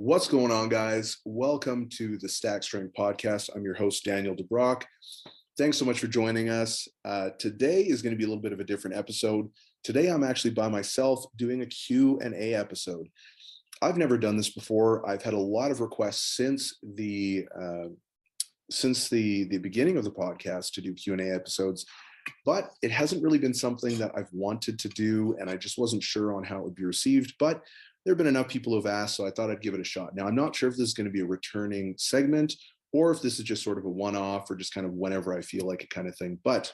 What's going on, guys? Welcome to the Stack Strength Podcast. I'm your host, Daniel DeBrocke. Thanks so much for joining us. Today is going to be a little bit of a different episode. Today, I'm actually by myself doing a Q&A episode. I've never done this before. I've had a lot of requests since the beginning of the podcast to do Q&A episodes, but it hasn't really been something that I've wanted to do, and I just wasn't sure on how it would be received. But there have been enough people who have asked, so I thought I'd give it a shot. Now, I'm not sure if this is going to be a returning segment or if this is just sort of a one-off or just kind of whenever I feel like it kind of thing. But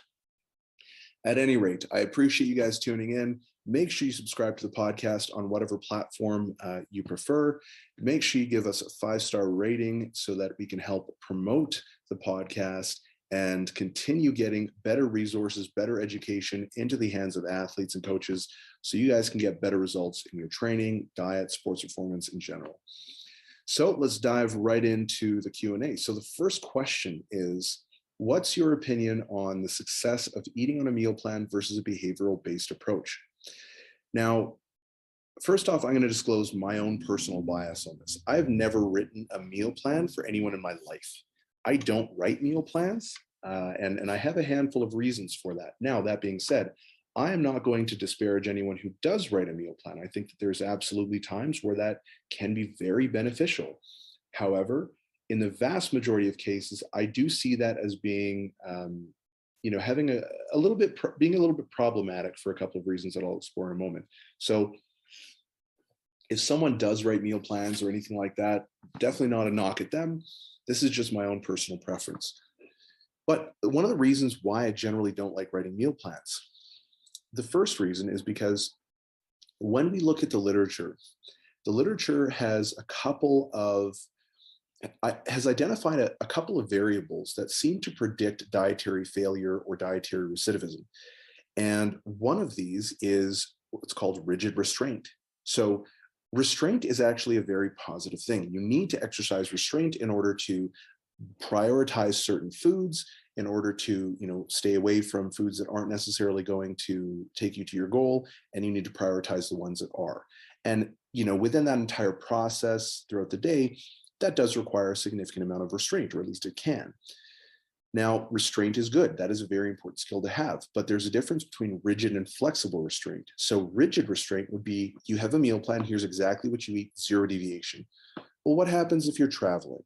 at any rate, I appreciate you guys tuning in. Make sure you subscribe to the podcast on whatever platform you prefer. Make sure you give us a 5-star rating so that we can help promote the podcast and continue getting better resources, better education into the hands of athletes and coaches so you guys can get better results in your training, diet, sports performance in general. So let's dive right into the Q&A. So the first question is, what's your opinion on the success of eating on a meal plan versus a behavioral-based approach? Now, first off, I'm going to disclose my own personal bias on this. I've never written a meal plan for anyone in my life. I don't write meal plans, and I have a handful of reasons for that. Now, that being said, I am not going to disparage anyone who does write a meal plan. I think that there's absolutely times where that can be very beneficial. However, in the vast majority of cases, I do see that as being, having being a little bit problematic for a couple of reasons that I'll explore in a moment. So if someone does write meal plans or anything like that, definitely not a knock at them. This is just my own personal preference. But one of the reasons why I generally don't like writing meal plans, the first reason is because when we look at the literature has identified a couple of variables that seem to predict dietary failure or dietary recidivism. And one of these is what's called rigid restraint. So restraint is actually a very positive thing. You need to exercise restraint in order to prioritize certain foods, in order to stay away from foods that aren't necessarily going to take you to your goal, and you need to prioritize the ones that are. And within that entire process throughout the day, that does require a significant amount of restraint, or at least it can. Now, restraint is good. That is a very important skill to have, but there's a difference between rigid and flexible restraint. So rigid restraint would be, you have a meal plan, here's exactly what you eat, 0 deviation. Well, what happens if you're traveling?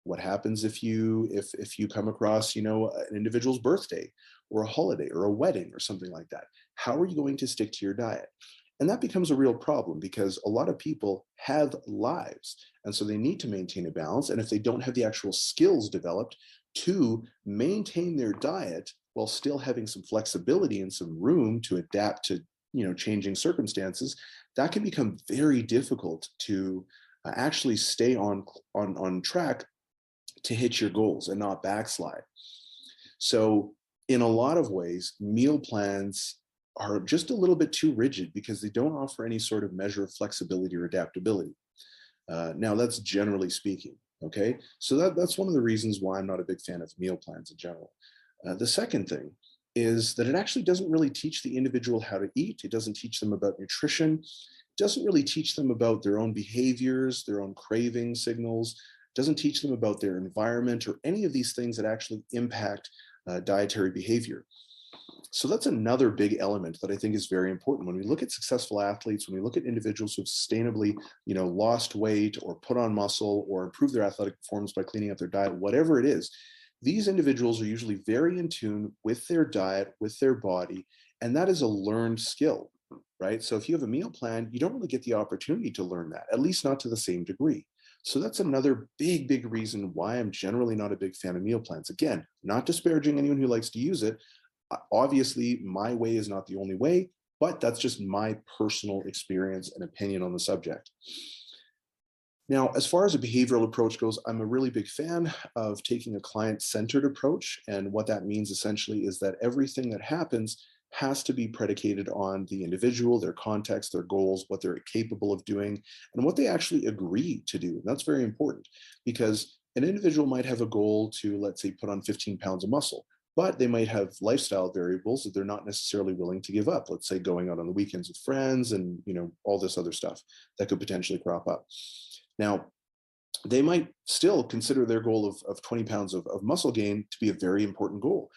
What happens if you come across, an individual's birthday or a holiday or a wedding or something like that? How are you going to stick to your diet? And that becomes a real problem because a lot of people have lives, and so they need to maintain a balance. And if they don't have the actual skills developed to maintain their diet while still having some flexibility and some room to adapt to, changing circumstances, that can become very difficult to actually stay on track to hit your goals and not backslide. So in a lot of ways, meal plans are just a little bit too rigid because they don't offer any sort of measure of flexibility or adaptability. Now, that's generally speaking, okay? So that's one of the reasons why I'm not a big fan of meal plans in general. The second thing is that it actually doesn't really teach the individual how to eat. It doesn't teach them about nutrition. It doesn't really teach them about their own behaviors, their own craving signals. Doesn't teach them about their environment or any of these things that actually impact dietary behavior. So that's another big element that I think is very important. When we look at successful athletes, when we look at individuals who've sustainably, lost weight or put on muscle or improved their athletic performance by cleaning up their diet, whatever it is, these individuals are usually very in tune with their diet, with their body, and that is a learned skill, right? So if you have a meal plan, you don't really get the opportunity to learn that, at least not to the same degree. So that's another big reason why I'm generally not a big fan of meal plans. Again, not disparaging anyone who likes to use it. Obviously, my way is not the only way, but that's just my personal experience and opinion on the subject. Now, as far as a behavioral approach goes, I'm a really big fan of taking a client-centered approach. And what that means essentially is that everything that happens has to be predicated on the individual, their context, their goals, what they're capable of doing, and what they actually agree to do. And that's very important because an individual might have a goal to, let's say, put on 15 pounds of muscle, but they might have lifestyle variables that they're not necessarily willing to give up. Let's say going out on the weekends with friends and, all this other stuff that could potentially crop up. Now, they might still consider their goal of 20 pounds of muscle gain to be a very important goal,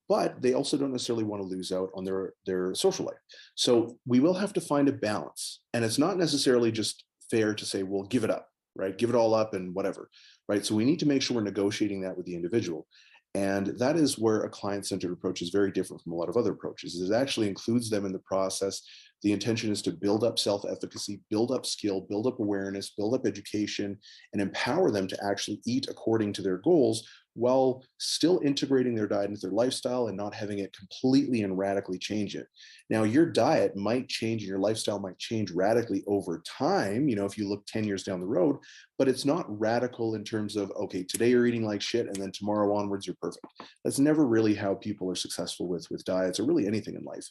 but they also don't necessarily want to lose out on their social life. So we will have to find a balance. And it's not necessarily just fair to say, well, give it up, right? Give it all up and whatever, right? So we need to make sure we're negotiating that with the individual. And that is where a client-centered approach is very different from a lot of other approaches. It actually includes them in the process. The intention is to build up self-efficacy, build up skill, build up awareness, build up education, and empower them to actually eat according to their goals while still integrating their diet into their lifestyle and not having it completely and radically change it. Now, your diet might change and your lifestyle might change radically over time, if you look 10 years down the road, but it's not radical in terms of, okay, today you're eating like shit and then tomorrow onwards you're perfect. That's never really how people are successful with diets or really anything in life.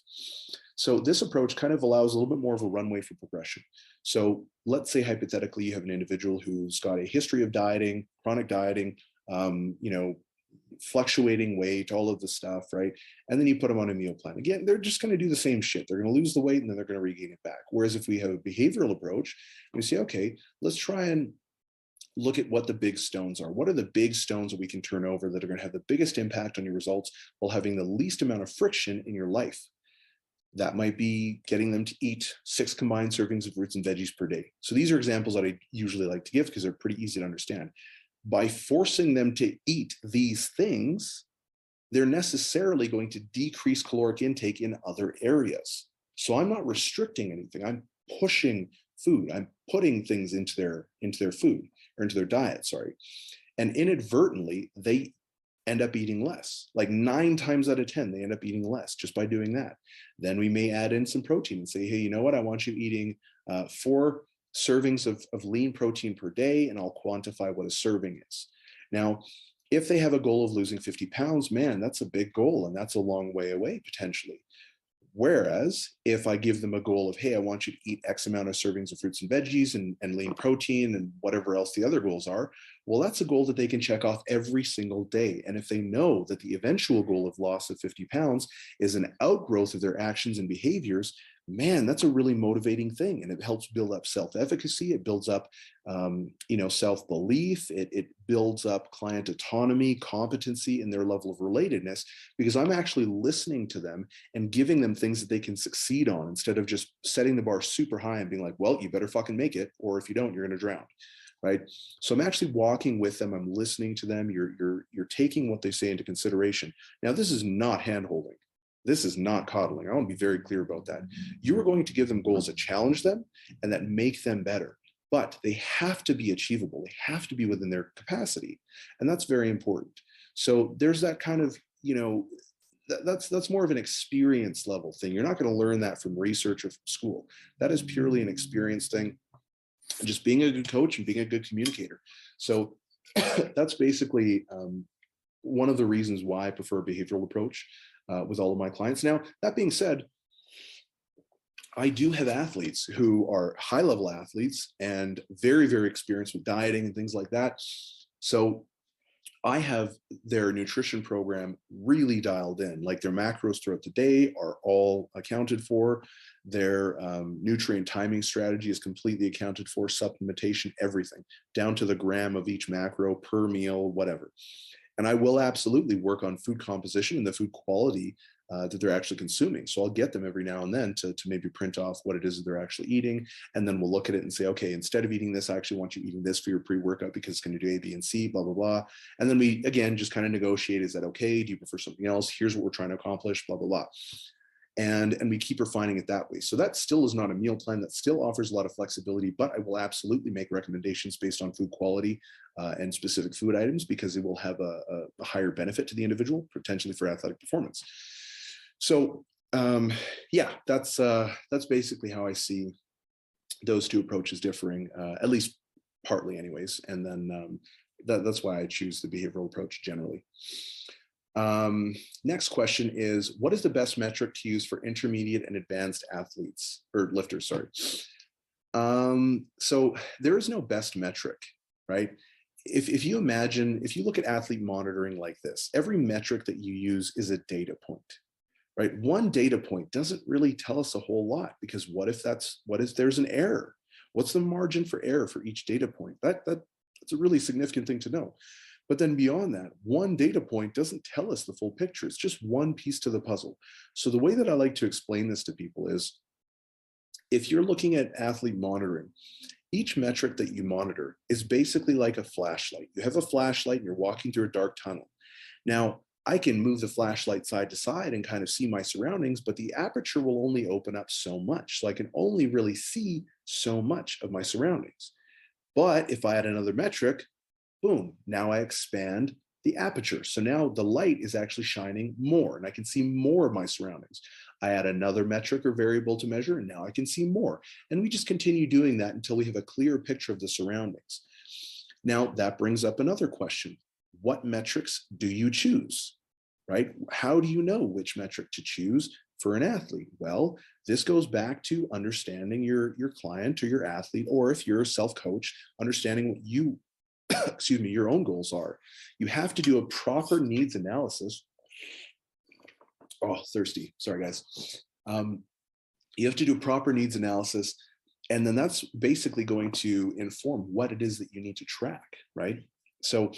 So this approach kind of allows a little bit more of a runway for progression. So let's say hypothetically you have an individual who's got a history of dieting, chronic dieting, fluctuating weight, all of the stuff, right? And then you put them on a meal plan. Again, they're just going to do the same shit. They're going to lose the weight and then they're going to regain it back. Whereas if we have a behavioral approach, we say, okay, let's try and look at what the big stones are. What are the big stones that we can turn over that are going to have the biggest impact on your results while having the least amount of friction in your life? That might be getting them to eat 6 combined servings of fruits and veggies per day. So these are examples that I usually like to give because they're pretty easy to understand. By forcing them to eat these things, they're necessarily going to decrease caloric intake in other areas. So I'm not restricting anything. I'm pushing food. I'm putting things into their food or into their diet, sorry. And inadvertently, they end up eating less. Like 9 times out of 10, they end up eating less just by doing that. Then we may add in some protein and say, hey, you know what? I want you eating 4 servings of lean protein per day, and I'll quantify what a serving is. Now, if they have a goal of losing 50 pounds, man, that's a big goal, and that's a long way away potentially. Whereas if I give them a goal of, hey, I want you to eat X amount of servings of fruits and veggies and lean protein and whatever else the other goals are, well, that's a goal that they can check off every single day. And if they know that the eventual goal of loss of 50 pounds is an outgrowth of their actions and behaviors, man, that's a really motivating thing. And it helps build up self-efficacy. It builds up, self-belief. It builds up client autonomy, competency, and their level of relatedness, because I'm actually listening to them and giving them things that they can succeed on instead of just setting the bar super high and being like, well, you better fucking make it, or if you don't, you're going to drown. Right. So I'm actually walking with them. I'm listening to them. You're taking what they say into consideration. Now, this is not hand-holding. This is not coddling. I want to be very clear about that. You are going to give them goals that challenge them and that make them better, but they have to be achievable. They have to be within their capacity. And that's very important. So there's that kind of, that's more of an experience level thing. You're not going to learn that from research or from school. That is purely an experience thing. Just being a good coach and being a good communicator. So that's basically one of the reasons why I prefer a behavioral approach with all of my clients. Now, that being said, I do have athletes who are high-level athletes and very, very experienced with dieting and things like that. So I have their nutrition program really dialed in, like their macros throughout the day are all accounted for. Their nutrient timing strategy is completely accounted for, supplementation, everything, down to the gram of each macro per meal, whatever. And I will absolutely work on food composition and the food quality that they're actually consuming. So I'll get them every now and then to maybe print off what it is that they're actually eating. And then we'll look at it and say, okay, instead of eating this, I actually want you eating this for your pre-workout because it's going to do A, B, and C, blah, blah, blah. And then we, again, just kind of negotiate, is that okay? Do you prefer something else? Here's what we're trying to accomplish, blah, blah, blah. And we keep refining it that way. So that still is not a meal plan. That still offers a lot of flexibility, but I will absolutely make recommendations based on food quality and specific food items because it will have a higher benefit to the individual, potentially for athletic performance. So yeah, that's basically how I see those two approaches differing, at least partly anyways. And then that's why I choose the behavioral approach generally. Next question is, what is the best metric to use for intermediate and advanced athletes or lifters? Sorry. So there is no best metric, right? If you imagine, if you look at athlete monitoring like this, every metric that you use is a data point, right? One data point doesn't really tell us a whole lot because what if there's an error? What's the margin for error for each data point? That It's a really significant thing to know. But then beyond that, one data point doesn't tell us the full picture. It's just one piece to the puzzle. So the way that I like to explain this to people is, if you're looking at athlete monitoring, each metric that you monitor is basically like a flashlight. You have a flashlight and you're walking through a dark tunnel. Now, I can move the flashlight side to side and kind of see my surroundings, but the aperture will only open up so much. So I can only really see so much of my surroundings. But if I add another metric, boom, now I expand the aperture. So now the light is actually shining more and I can see more of my surroundings. I add another metric or variable to measure and now I can see more. And we just continue doing that until we have a clear picture of the surroundings. Now that brings up another question. What metrics do you choose, right? How do you know which metric to choose for an athlete? Well, this goes back to understanding your client or your athlete, or if you're a self-coach, understanding what you excuse me, your own goals are. You have to do a proper needs analysis. Oh, thirsty. Sorry, guys. You have to do proper needs analysis. And then that's basically going to inform what it is that you need to track, right? So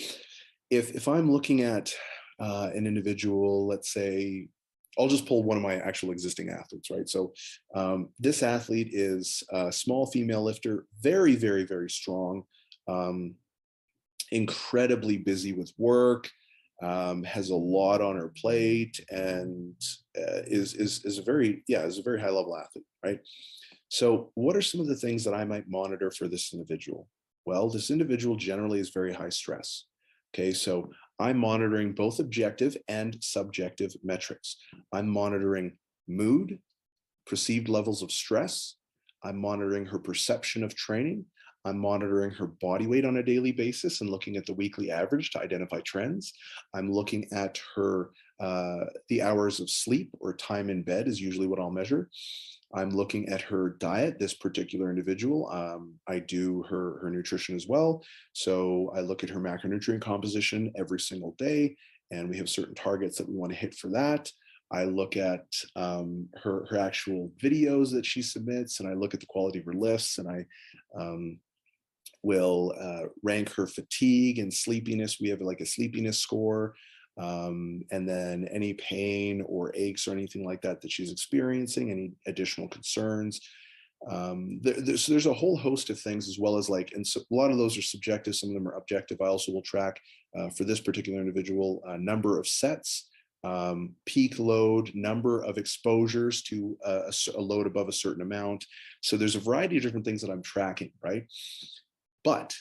if I'm looking at an individual, let's say, I'll just pull one of my actual existing athletes, right? So this athlete is a small female lifter, very, very, very strong. Incredibly busy with work, has a lot on her plate, and is a very high level athlete, right? So what are some of the things that I might monitor for this individual? Well, this individual generally is very high stress. Okay, so I'm monitoring both objective and subjective metrics. I'm monitoring mood, perceived levels of stress. I'm monitoring her perception of training. I'm monitoring her body weight on a daily basis and looking at the weekly average to identify trends. I'm looking at her, the hours of sleep, or time in bed is usually what I'll measure. I'm looking at her diet, this particular individual. I do her nutrition as well. So I look at her macronutrient composition every single day, and we have certain targets that we want to hit for that. I look at her actual videos that she submits, and I look at the quality of her lifts, and I will rank her fatigue and sleepiness. We have like a sleepiness score, and then any pain or aches or anything like that that she's experiencing, any additional concerns. So there's a whole host of things, as well as like, and so a lot of those are subjective, some of them are objective. I also will track for this particular individual number of sets, peak load, number of exposures to a load above a certain amount. So there's a variety of different things that I'm tracking, right? But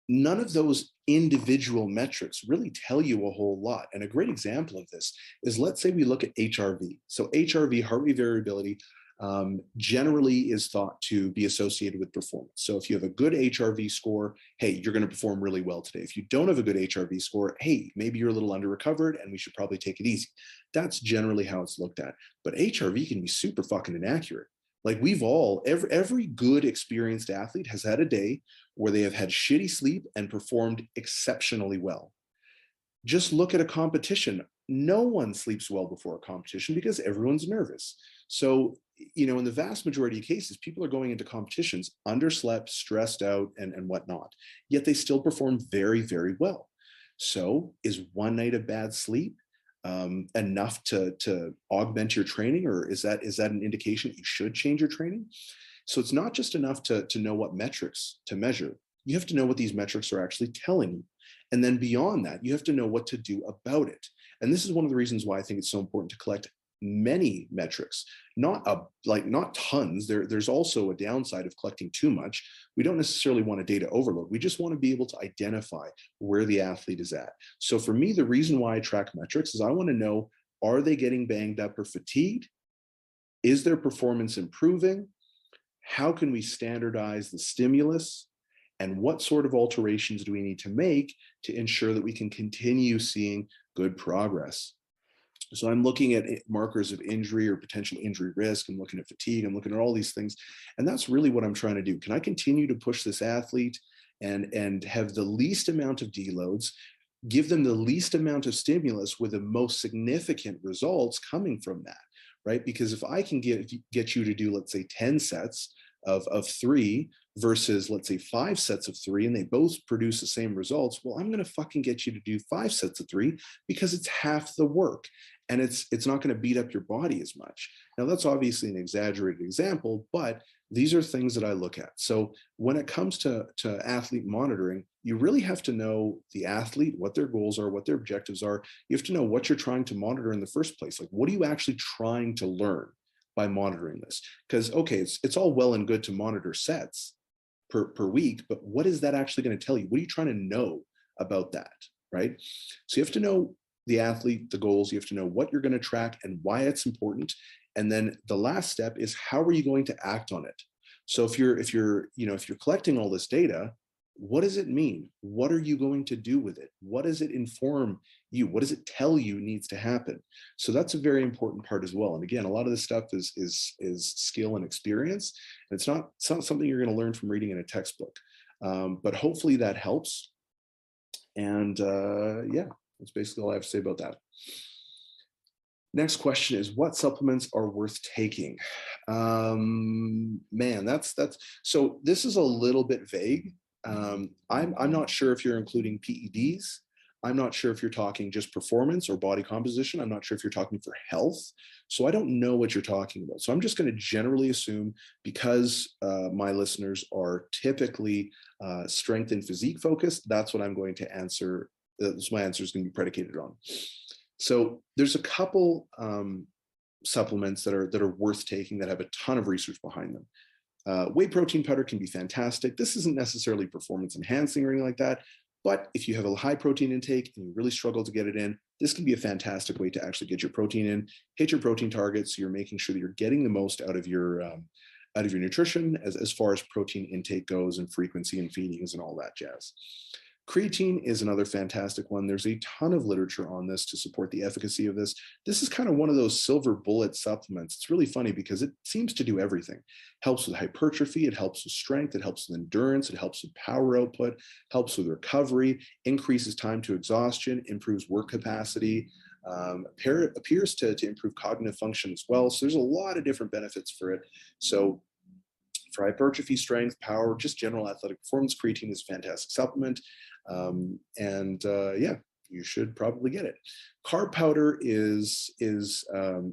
none of those individual metrics really tell you a whole lot. And a great example of this is, let's say we look at HRV. So HRV, heart rate variability, generally is thought to be associated with performance. So if you have a good HRV score, hey, you're going to perform really well today. If you don't have a good HRV score, hey, maybe you're a little under recovered and we should probably take it easy. That's generally how it's looked at. But HRV can be super fucking inaccurate. Like every good experienced athlete has had a day where they have had shitty sleep and performed exceptionally well. Just look at a competition. No one sleeps well before a competition because everyone's nervous. So, in the vast majority of cases, people are going into competitions underslept, stressed out, and whatnot, yet they still perform very, very well. So is one night of bad sleep enough to augment your training, or is that an indication that you should change your training? So it's not just enough to know what metrics to measure. You have to know what these metrics are actually telling you. And then beyond that, you have to know what to do about it. And this is one of the reasons why I think it's so important to collect many metrics, not tons. There's also a downside of collecting too much. We don't necessarily want a data overload. We just want to be able to identify where the athlete is at. So for me, the reason why I track metrics is I want to know, are they getting banged up or fatigued? Is their performance improving? How can we standardize the stimulus? And what sort of alterations do we need to make to ensure that we can continue seeing good progress? So I'm looking at markers of injury or potential injury risk. I'm looking at fatigue. I'm looking at all these things. And that's really what I'm trying to do. Can I continue to push this athlete and have the least amount of deloads, give them the least amount of stimulus with the most significant results coming from that, right? Because if I can get you to do, let's say, 10 sets of 3 versus, let's say, 5 sets of 3, and they both produce the same results. Well, I'm going to fucking get you to do 5 sets of 3 because it's half the work, and it's not going to beat up your body as much. Now, that's obviously an exaggerated example, but these are things that I look at. So when it comes to athlete monitoring, you really have to know the athlete, what their goals are, what their objectives are. You have to know what you're trying to monitor in the first place. Like, what are you actually trying to learn by monitoring this? Because, okay, it's all well and good to monitor sets per week, but what is that actually going to tell you? What are you trying to know about that, right? So you have to know the athlete, the goals. You have to know what you're going to track and why it's important. And then the last step is, how are you going to act on it? So if you're collecting all this data, what does it mean? What are you going to do with it? What does it inform you? What does it tell you needs to happen? So that's a very important part as well. And again, a lot of this stuff is skill and experience. And it's not something you're going to learn from reading in a textbook. But hopefully that helps. And yeah, that's basically all I have to say about that. Next question is, what supplements are worth taking? Man, that's so this is a little bit vague. I'm not sure if you're including PEDs. I'm not sure if you're talking just performance or body composition. I'm not sure if you're talking for health. So I don't know what you're talking about. So I'm just going to generally assume, because my listeners are typically strength and physique focused, that's what I'm going to answer. That's my answer is going to be predicated on. So there's a couple supplements that are worth taking that have a ton of research behind them. Whey protein powder can be fantastic. This isn't necessarily performance enhancing or anything like that, but if you have a high protein intake and you really struggle to get it in, this can be a fantastic way to actually get your protein in, hit your protein targets. So you're making sure that you're getting the most out of your nutrition as far as protein intake goes, and frequency and feedings and all that jazz. Creatine is another fantastic one. There's a ton of literature on this to support the efficacy of this. This is kind of one of those silver bullet supplements. It's really funny because it seems to do everything. Helps with hypertrophy, it helps with strength, it helps with endurance, it helps with power output, helps with recovery, increases time to exhaustion, improves work capacity, appears to improve cognitive function as well. So there's a lot of different benefits for it. So for hypertrophy, strength, power, just general athletic performance, creatine is a fantastic supplement. Yeah, you should probably get it. Carb powder is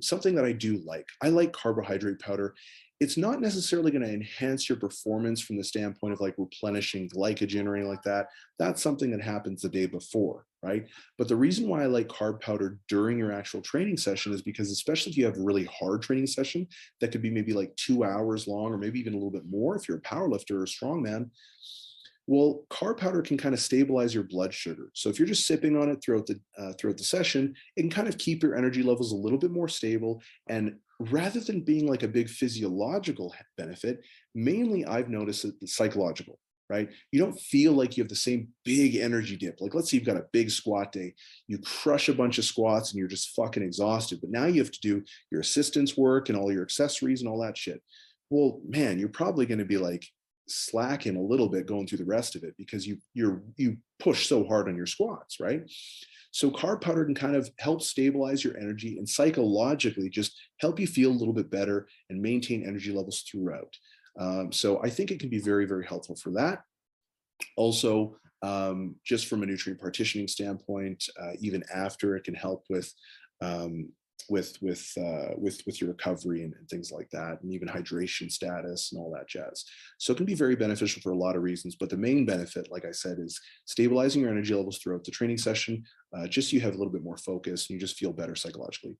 something that I do like. I like carbohydrate powder. It's not necessarily going to enhance your performance from the standpoint of like replenishing glycogen or anything like that. That's something that happens the day before, right? But the reason why I like carb powder during your actual training session is because, especially if you have a really hard training session that could be maybe like 2 hours long, or maybe even a little bit more if you're a powerlifter or a strongman, well, carb powder can kind of stabilize your blood sugar. So if you're just sipping on it throughout the session, it can kind of keep your energy levels a little bit more stable. And rather than being like a big physiological benefit, mainly I've noticed that it's psychological, right? You don't feel like you have the same big energy dip. Like, let's say you've got a big squat day, you crush a bunch of squats and you're just fucking exhausted, but now you have to do your assistance work and all your accessories and all that shit. Well, man, you're probably going to be like slacking a little bit going through the rest of it because you push so hard on your squats, right? So carb powder can kind of help stabilize your energy and psychologically just help you feel a little bit better and maintain energy levels throughout. So I think it can be very, very helpful for that. Also, just from a nutrient partitioning standpoint, even after, it can help with your recovery and things like that, and even hydration status and all that jazz. So it can be very beneficial for a lot of reasons, but the main benefit, like I said, is stabilizing your energy levels throughout the training session. Just so you have a little bit more focus and you just feel better psychologically.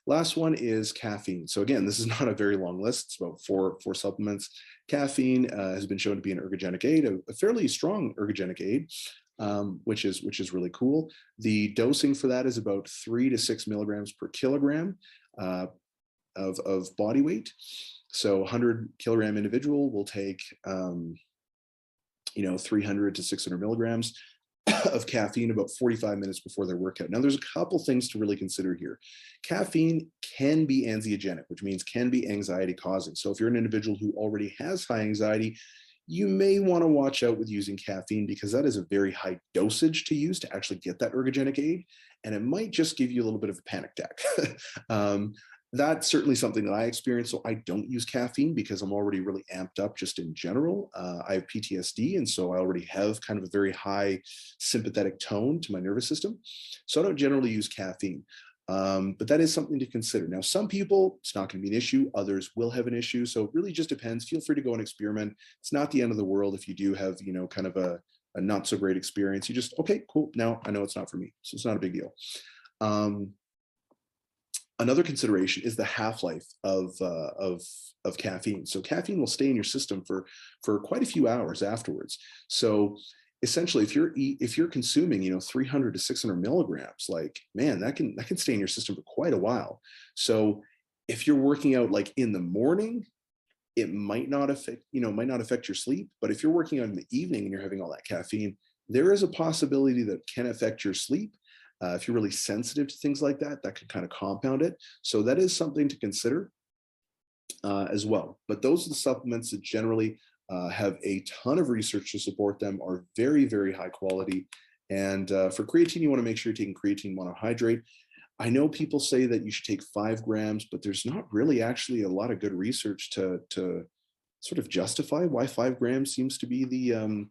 Last one is caffeine. So again, this is not a very long list. It's about four supplements. Caffeine has been shown to be an ergogenic aid, a fairly strong ergogenic aid, which is really cool. The dosing for that is about 3 to 6 milligrams per kilogram of body weight. So 100 kilogram individual will take 300 to 600 milligrams of caffeine about 45 minutes before their workout. Now, there's a couple things to really consider here. Caffeine can be anxiogenic, which means can be anxiety causing. So if you're an individual who already has high anxiety, you may want to watch out with using caffeine, because that is a very high dosage to use to actually get that ergogenic aid. And it might just give you a little bit of a panic attack. That's certainly something that I experience. So I don't use caffeine because I'm already really amped up just in general. I have PTSD. And so I already have kind of a very high sympathetic tone to my nervous system. So I don't generally use caffeine. But that is something to consider. Now, some people, it's not going to be an issue. Others will have an issue. So it really just depends. Feel free to go and experiment. It's not the end of the world if you do have, kind of a not so great experience. You just, okay, cool. Now I know it's not for me. So it's not a big deal. Another consideration is the half-life of caffeine. So caffeine will stay in your system for quite a few hours afterwards. So essentially, if you're consuming 300 to 600 milligrams, like, man, that can stay in your system for quite a while. So if you're working out like in the morning, it might not affect your sleep. But if you're working out in the evening and you're having all that caffeine, there is a possibility that can affect your sleep. If you're really sensitive to things like that, that could kind of compound it. So that is something to consider as well. But those are the supplements that generally have a ton of research to support them, are very, very high quality. And for creatine, you want to make sure you're taking creatine monohydrate. I know people say that you should take 5 grams, but there's not really actually a lot of good research to sort of justify why 5 grams seems to be the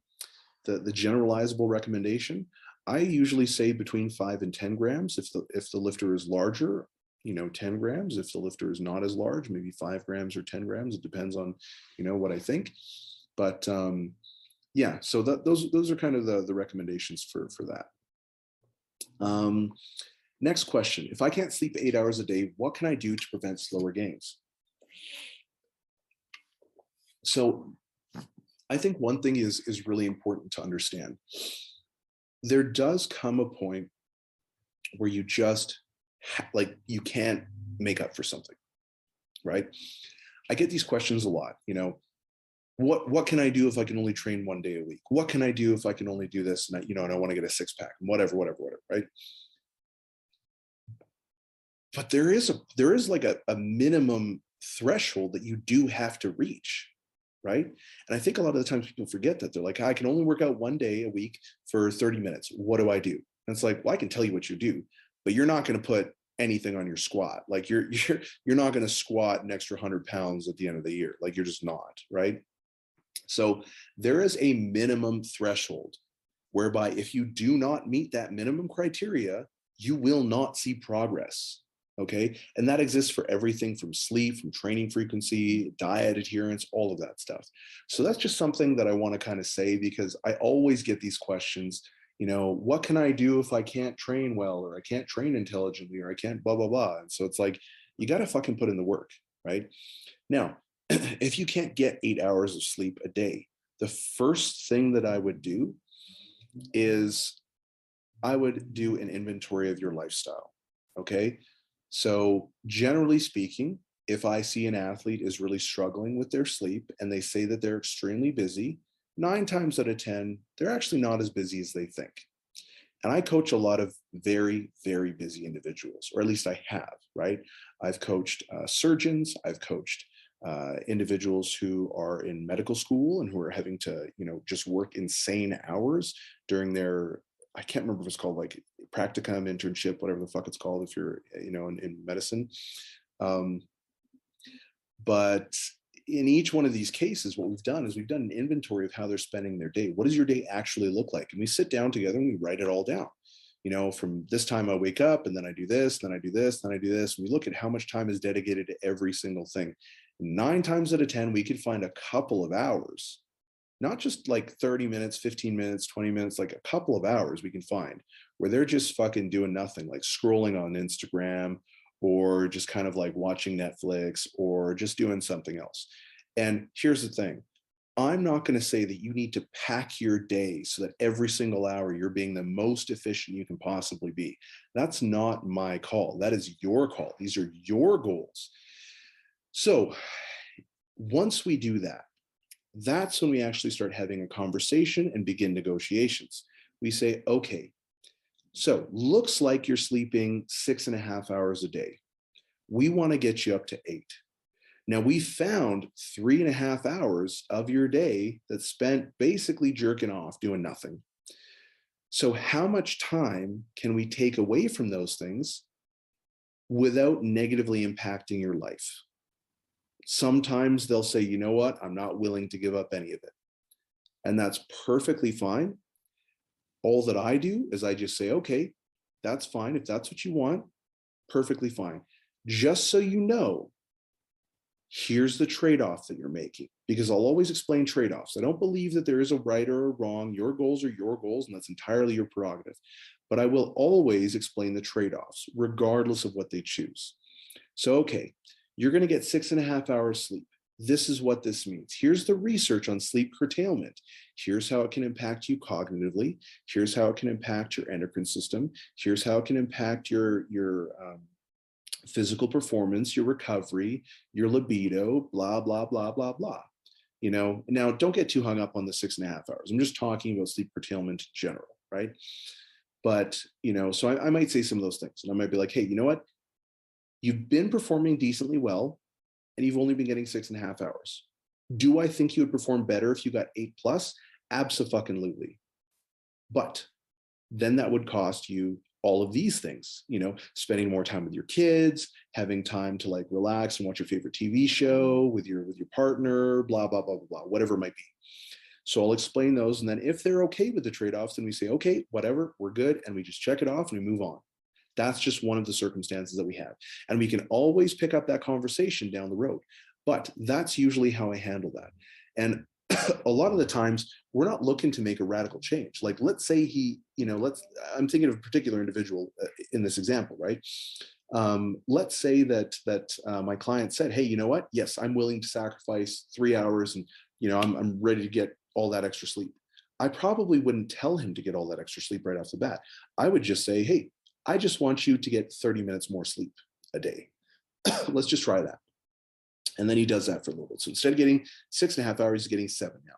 generalizable recommendation. I usually say between 5 and 10 grams. If the lifter is larger, 10 grams. If the lifter is not as large, maybe 5 grams or 10 grams. It depends on, what I think. But yeah, so those are kind of the recommendations for that. Next question. If I can't sleep 8 hours a day, what can I do to prevent slower gains? So I think one thing is really important to understand. There does come a point where you just you can't make up for something, right? I get these questions a lot, what can I do if I can only train 1 day a week? What can I do if I can only do this? And I want to get a 6-pack, whatever, right? But there is like a minimum threshold that you do have to reach, right? And I think a lot of the times people forget that. They're like, I can only work out 1 day a week for 30 minutes. What do I do? And it's like, well, I can tell you what you do, but you're not going to put anything on your squat. Like you're not going to squat an extra 100 pounds at the end of the year. Like you're just not, right? So there is a minimum threshold whereby if you do not meet that minimum criteria, you will not see progress. Okay. And that exists for everything from sleep, from training frequency, diet adherence, all of that stuff. So that's just something that I want to kind of say, because I always get these questions, what can I do if I can't train well, or I can't train intelligently, or I can't blah, blah, blah. And so it's like, you got to fucking put in the work, right? Now, if you can't get 8 hours of sleep a day, the first thing that I would do is I would do an inventory of your lifestyle. Okay. So generally speaking, if I see an athlete is really struggling with their sleep and they say that they're extremely busy, 9 times out of 10, they're actually not as busy as they think. And I coach a lot of very, very busy individuals, or at least I have, right? I've coached surgeons, I've coached individuals who are in medical school and who are having to, just work insane hours during their, I can't remember if it's called like practicum, internship, whatever the fuck it's called if you're, in medicine. But in each one of these cases, what we've done is we've done an inventory of how they're spending their day. What does your day actually look like? And we sit down together and we write it all down. From this time I wake up and then I do this, then I do this, then I do this. And we look at how much time is dedicated to every single thing. 9 times out of 10, we could find a couple of hours, not just like 30 minutes, 15 minutes, 20 minutes, like a couple of hours we can find where they're just fucking doing nothing, like scrolling on Instagram, or just kind of like watching Netflix, or just doing something else. And here's the thing. I'm not going to say that you need to pack your day so that every single hour you're being the most efficient you can possibly be. That's not my call. That is your call. These are your goals. So once we do that, that's when we actually start having a conversation and begin negotiations. We say, okay, so looks like you're sleeping 6.5 hours a day. We want to get you up to 8. Now we found 3.5 hours of your day that's spent basically jerking off, doing nothing. So how much time can we take away from those things without negatively impacting your life. Sometimes they'll say, you know what, I'm not willing to give up any of it. And that's perfectly fine. All that I do is I just say, okay, that's fine. If that's what you want, perfectly fine. Just so you know, here's the trade-off that you're making, because I'll always explain trade-offs. I don't believe that there is a right or a wrong. Your goals are your goals, and that's entirely your prerogative. But I will always explain the trade-offs, regardless of what they choose. So, okay, you're going to get 6.5 hours sleep. This is what this means. Here's the research on sleep curtailment. Here's how it can impact you cognitively. Here's how it can impact your endocrine system. Here's how it can impact your physical performance, your recovery, your libido, blah, blah, blah, blah, blah. You know, now don't get too hung up on the 6.5 hours. I'm just talking about sleep curtailment in general, right? But, you know, so I might say some of those things, and I might be like, hey, you know what? You've been performing decently well, and you've only been getting 6.5 hours. Do I think you would perform better if you got 8+? Abso-fucking-lutely. But then that would cost you all of these things, you know, spending more time with your kids, having time to like relax and watch your favorite TV show with your partner, blah, blah, blah, blah, blah, whatever it might be. So I'll explain those. And then if they're okay with the trade-offs, then we say, okay, whatever, we're good. And we just check it off and we move on. That's just one of the circumstances that we have. And we can always pick up that conversation down the road. But that's usually how I handle that. And a lot of the times we're not looking to make a radical change. Like, let's say he, you know, I'm thinking of a particular individual in this example, right? Let's say that my client said, hey, you know what? Yes, I'm willing to sacrifice 3 hours, and, you know, I'm ready to get all that extra sleep. I probably wouldn't tell him to get all that extra sleep right off the bat. I would just say, hey, I just want you to get 30 minutes more sleep a day. Let's just try that. And then he does that for a little bit. So instead of getting 6.5 hours, he's getting 7 now.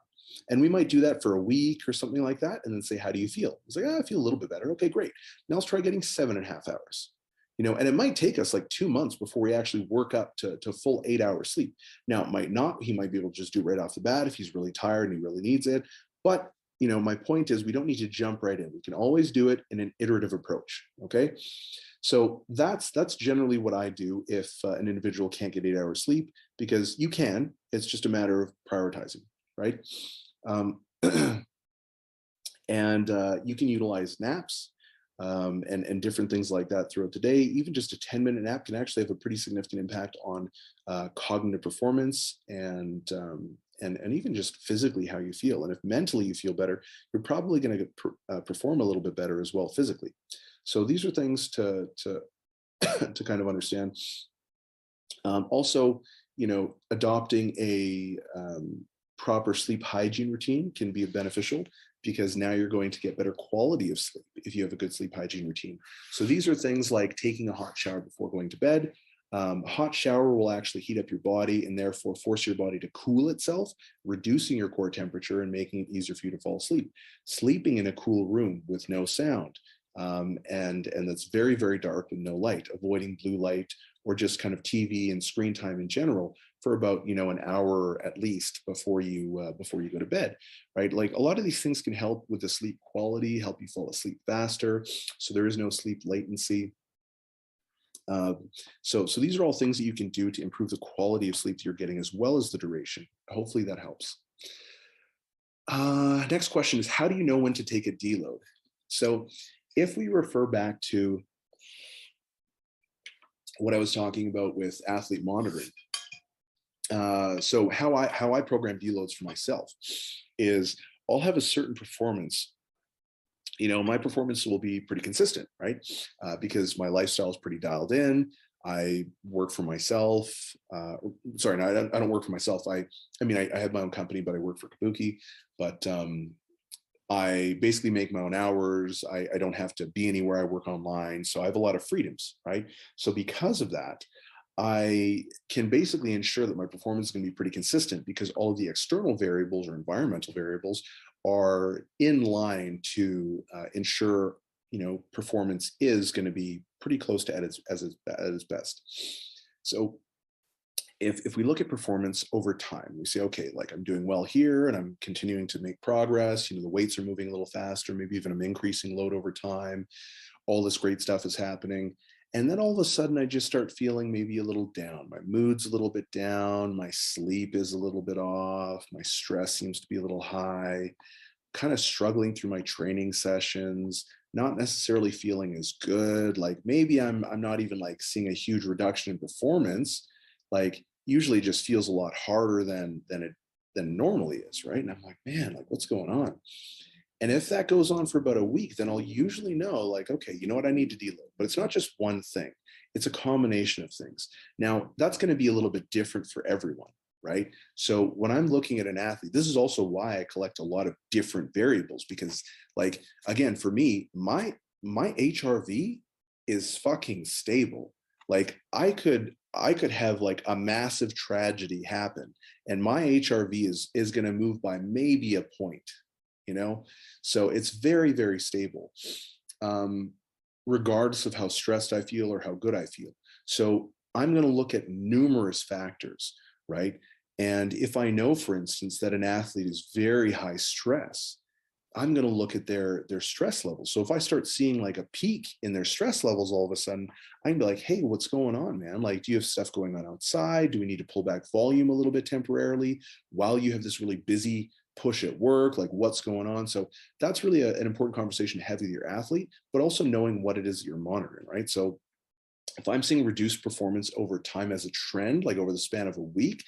And we might do that for a week or something like that, and then say, how do you feel? He's like, I feel a little bit better. Okay, great. Now let's try getting 7.5 hours. You know, and it might take us like 2 months before we actually work up to full 8 hours sleep. Now, it might not. He might be able to just do it right off the bat if he's really tired and he really needs it. But, you know, my point is we don't need to jump right in. We can always do it in an iterative approach, okay? So that's generally what I do if an individual can't get 8 hours sleep, because you can. It's just a matter of prioritizing, right? And you can utilize naps and different things like that throughout the day. Even just a 10-minute nap can actually have a pretty significant impact on cognitive performance and even just physically how you feel. And if mentally you feel better, you're probably going to perform a little bit better as well physically. So these are things to to kind of understand. Also, you know, adopting a proper sleep hygiene routine can be beneficial, because now you're going to get better quality of sleep if you have a good sleep hygiene routine. So these are things like taking a hot shower before going to bed. A hot shower will actually heat up your body and therefore force your body to cool itself, reducing your core temperature and making it easier for you to fall asleep. Sleeping in a cool room with no sound, and that's very, very dark with no light, avoiding blue light or just kind of TV and screen time in general for about, you know, an hour at least before you go to bed, right? Like, a lot of these things can help with the sleep quality, help you fall asleep faster, so there is no sleep latency. So these are all things that you can do to improve the quality of sleep that you're getting, as well as the duration. Hopefully that helps. Next question is, how do you know when to take a deload? So if we refer back to what I was talking about with athlete monitoring, so how I program deloads for myself is I'll have a certain performance. You know, my performance will be pretty consistent, right? Because my lifestyle is pretty dialed in. I work for myself. Sorry, no, I don't work for myself. I mean, I have my own company, but I work for Kabuki. But I basically make my own hours. I don't have to be anywhere. I work online. So I have a lot of freedoms, right? So because of that, I can basically ensure that my performance is going to be pretty consistent, because all of the external variables or environmental variables are in line to ensure, you know, performance is going to be pretty close to at its best. So if we look at performance over time, we say, okay, like, I'm doing well here and I'm continuing to make progress. You know, the weights are moving a little faster, maybe even I'm increasing load over time. All this great stuff is happening. And then all of a sudden, I just start feeling maybe a little down. My mood's a little bit down. My sleep is a little bit off. My stress seems to be a little high, kind of struggling through my training sessions, not necessarily feeling as good. Like maybe I'm not even like seeing a huge reduction in performance. Like usually it just feels a lot harder than it normally is, right? And I'm like, man, like what's going on? And if that goes on for about a week, then I'll usually know, like, okay, you know what, I need to deload. But it's not just one thing, it's a combination of things. Now, that's going to be a little bit different for everyone, right? So when I'm looking at an athlete, this is also why I collect a lot of different variables, because, like, again, for me, my HRV is fucking stable. Like I could have like a massive tragedy happen and my HRV is going to move by maybe a point, you know? So it's very, very stable, um, regardless of how stressed I feel or how good I feel. So I'm going to look at numerous factors, right? And if I know, for instance, that an athlete is very high stress, I'm going to look at their stress levels. So if I start seeing like a peak in their stress levels all of a sudden, I can be like, hey, what's going on, man? Like, do you have stuff going on outside? Do we need to pull back volume a little bit temporarily while you have this really busy push at work? Like, what's going on? So that's really an important conversation to have with your athlete, but also knowing what it is that you're monitoring, right? So if I'm seeing reduced performance over time as a trend, like over the span of a week,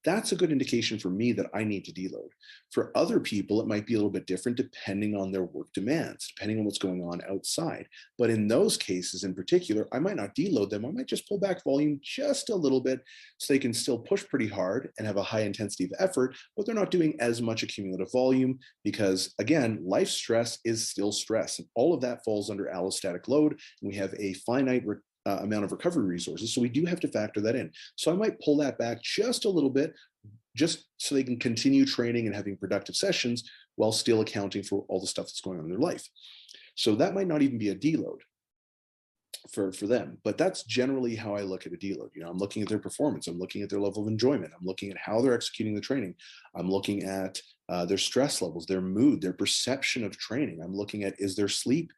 that's a good indication for me that I need to deload. For other people, it might be a little bit different depending on their work demands, depending on what's going on outside. But in those cases in particular, I might not deload them. I might just pull back volume just a little bit so they can still push pretty hard and have a high intensity of effort, but they're not doing as much accumulative volume because, again, life stress is still stress. And all of that falls under allostatic load. And we have a finite amount of recovery resources. So we do have to factor that in. So I might pull that back just a little bit, just so they can continue training and having productive sessions while still accounting for all the stuff that's going on in their life. So that might not even be a deload for them, but that's generally how I look at a deload. You know, I'm looking at their performance, I'm looking at their level of enjoyment, I'm looking at how they're executing the training, I'm looking at their stress levels, their mood, their perception of training. I'm looking at, is their sleep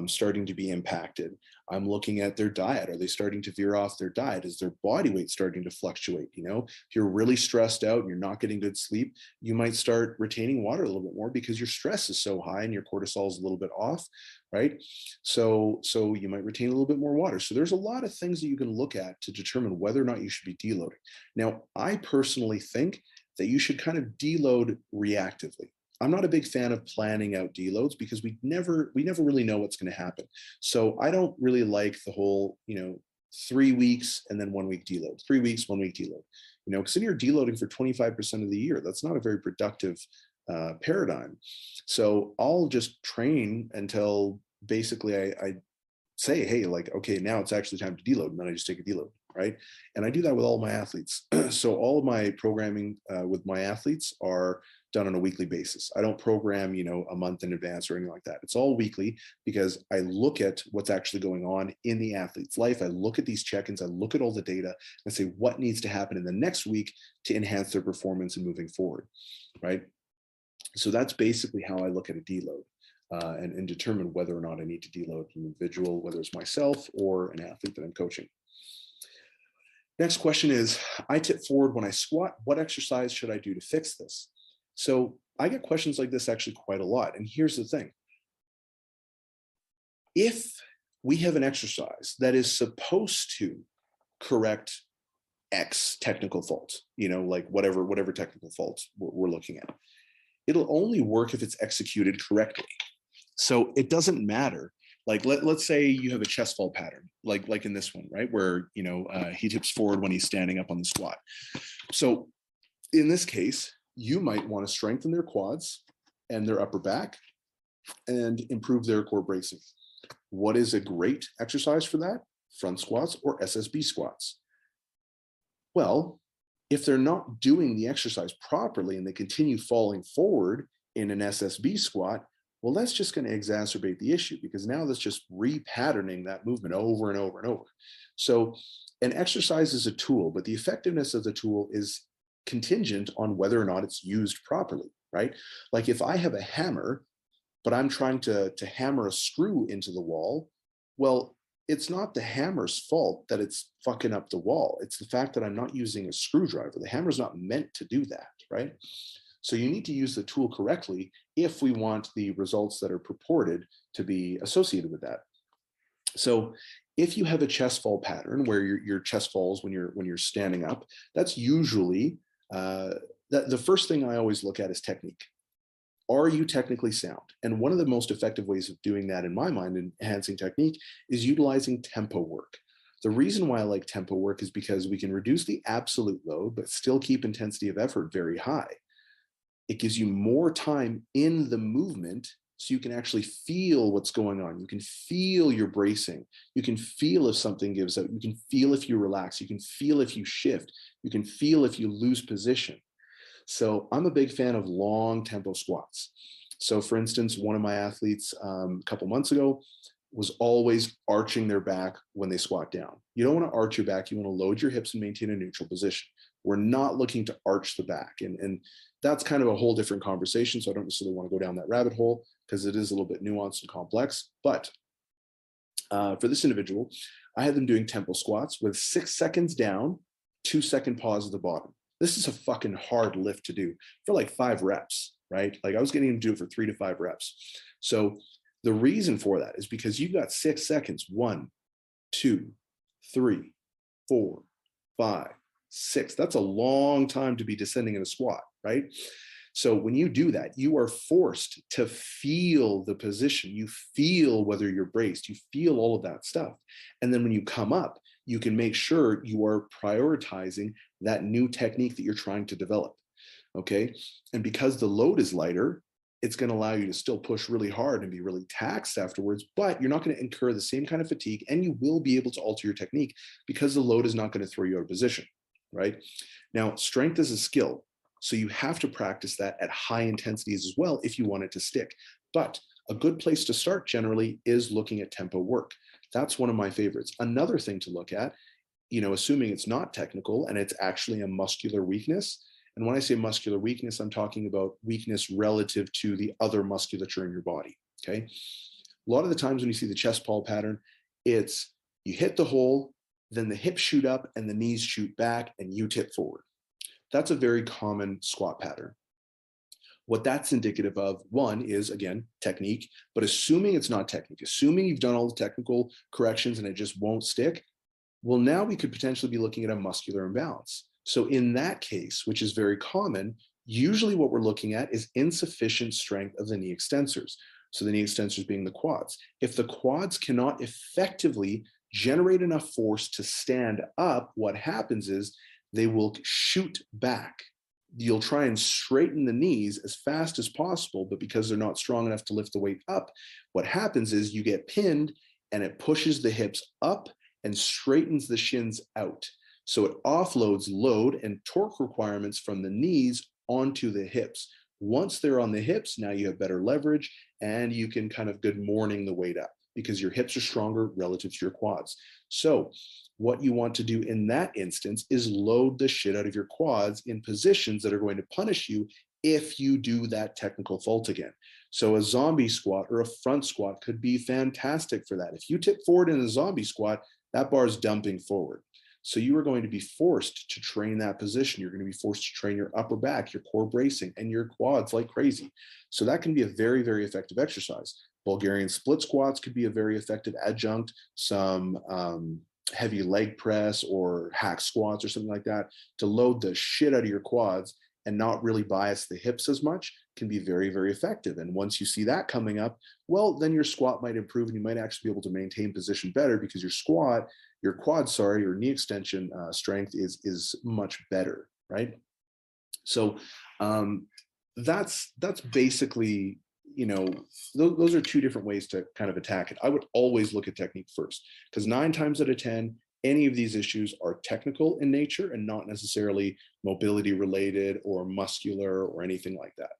starting to be impacted? I'm looking at their diet. Are they starting to veer off their diet? Is their body weight starting to fluctuate? You know, if you're really stressed out and you're not getting good sleep, you might start retaining water a little bit more because your stress is so high and your cortisol is a little bit off, right? So you might retain a little bit more water. So there's a lot of things that you can look at to determine whether or not you should be deloading. Now, I personally think that you should kind of deload reactively. I'm not a big fan of planning out deloads because we never really know what's going to happen. So I don't really like the whole, 3 weeks and then 1 week deload, 3 weeks, 1 week deload, because then you're deloading for 25% of the year. That's not a very productive paradigm. So I'll just train until basically I say, hey, like, okay, now it's actually time to deload. And then I just take a deload, right? And I do that with all my athletes. So all of my programming with my athletes are done on a weekly basis. I don't program, a month in advance or anything like that. It's all weekly because I look at what's actually going on in the athlete's life. I look at these check-ins, I look at all the data and say what needs to happen in the next week to enhance their performance and moving forward, right? So that's basically how I look at a deload. And determine whether or not I need to deload an individual, whether it's myself or an athlete that I'm coaching. Next question is, I tip forward when I squat, what exercise should I do to fix this? So I get questions like this actually quite a lot. And here's the thing. If we have an exercise that is supposed to correct X technical faults, like whatever technical faults we're looking at, it'll only work if it's executed correctly. So it doesn't matter. Like let's say you have a chest fall pattern, like in this one, right? Where, he tips forward when he's standing up on the squat. So in this case, you might want to strengthen their quads and their upper back and improve their core bracing. What is a great exercise for that? Front squats or SSB squats. Well, if they're not doing the exercise properly and they continue falling forward in an SSB squat, well, that's just going to exacerbate the issue because now that's just repatterning that movement over and over and over. So an exercise is a tool, but the effectiveness of the tool is contingent on whether or not it's used properly, right? Like if I have a hammer, but I'm trying to hammer a screw into the wall, well, it's not the hammer's fault that it's fucking up the wall. It's the fact that I'm not using a screwdriver. The hammer's not meant to do that, right? So you need to use the tool correctly if we want the results that are purported to be associated with that. So if you have a chest fall pattern where your chest falls when you're standing up, that's usually the first thing I always look at is technique. Are you technically sound? And one of the most effective ways of doing that, in my mind, in enhancing technique, is utilizing tempo work. The reason why I like tempo work is because we can reduce the absolute load, but still keep intensity of effort very high. It gives you more time in the movement so you can actually feel what's going on. You can feel your bracing. You can feel if something gives out. You can feel if you relax. You can feel if you shift. You can feel if you lose position. So I'm a big fan of long tempo squats. So for instance, one of my athletes a couple months ago was always arching their back when they squat down. You don't want to arch your back. You want to load your hips and maintain a neutral position. We're not looking to arch the back. And that's kind of a whole different conversation. So I don't necessarily want to go down that rabbit hole because it is a little bit nuanced and complex. But for this individual, I had them doing tempo squats with 6 seconds down, 2-second pause at the bottom. This is a fucking hard lift to do for like 5 reps, right? Like I was getting him to do it for 3 to 5 reps. So the reason for that is because you've got 6 seconds, 1, 2, 3, 4, 5, 6. That's a long time to be descending in a squat, right? So when you do that, you are forced to feel the position. You feel whether you're braced. You feel all of that stuff. And then when you come up, you can make sure you are prioritizing that new technique that you're trying to develop, okay? And because the load is lighter, it's going to allow you to still push really hard and be really taxed afterwards, but you're not going to incur the same kind of fatigue, and you will be able to alter your technique because the load is not going to throw you out of position, right? Now, strength is a skill, so you have to practice that at high intensities as well if you want it to stick. But a good place to start generally is looking at tempo work. That's one of my favorites. Another thing to look at, assuming it's not technical and it's actually a muscular weakness. And when I say muscular weakness, I'm talking about weakness relative to the other musculature in your body, okay? A lot of the times when you see the chest pull pattern, it's you hit the hole, then the hips shoot up and the knees shoot back and you tip forward. That's a very common squat pattern. What that's indicative of, one, is, again, technique, but assuming it's not technique, assuming you've done all the technical corrections and it just won't stick, well, now we could potentially be looking at a muscular imbalance. So in that case, which is very common, usually what we're looking at is insufficient strength of the knee extensors. So the knee extensors being the quads. If the quads cannot effectively generate enough force to stand up, what happens is they will shoot back. You'll try and straighten the knees as fast as possible, but because they're not strong enough to lift the weight up, what happens is you get pinned and it pushes the hips up and straightens the shins out. So it offloads load and torque requirements from the knees onto the hips. Once they're on the hips, now you have better leverage and you can kind of good morning the weight up because your hips are stronger relative to your quads. So what you want to do in that instance is load the shit out of your quads in positions that are going to punish you if you do that technical fault again. So a zombie squat or a front squat could be fantastic for that. If you tip forward in a zombie squat, that bar is dumping forward. So you are going to be forced to train that position. You're going to be forced to train your upper back, your core bracing, and your quads like crazy. So that can be a very, very effective exercise. Bulgarian split squats could be a very effective adjunct. Some heavy leg press or hack squats or something like that to load the shit out of your quads and not really bias the hips as much can be very, very effective. And once you see that coming up, well, then your squat might improve and you might actually be able to maintain position better because your quad, your knee extension strength is much better, right? So that's basically, those are 2 different ways to kind of attack it. I would always look at technique first because 9 times out of 10, any of these issues are technical in nature and not necessarily mobility related or muscular or anything like that.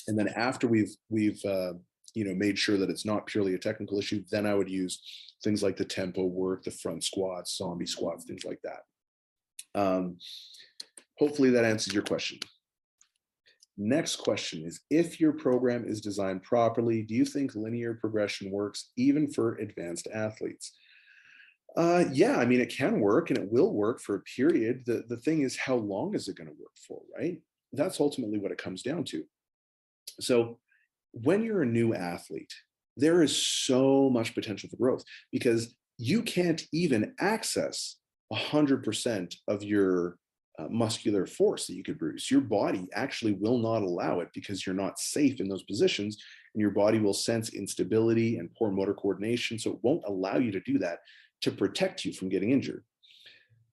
And then after we've made sure that it's not purely a technical issue, then I would use things like the tempo work, the front squats, zombie squats, things like that. Hopefully that answers your question. Next question is, if your program is designed properly, do you think linear progression works even for advanced athletes? Yeah, I mean, it can work and it will work for a period. The thing is, how long is it going to work for, right? That's ultimately what it comes down to. So when you're a new athlete, there is so much potential for growth because you can't even access 100% of your muscular force that you could produce. Your body actually will not allow it because you're not safe in those positions, and your body will sense instability and poor motor coordination. So it won't allow you to do that to protect you from getting injured.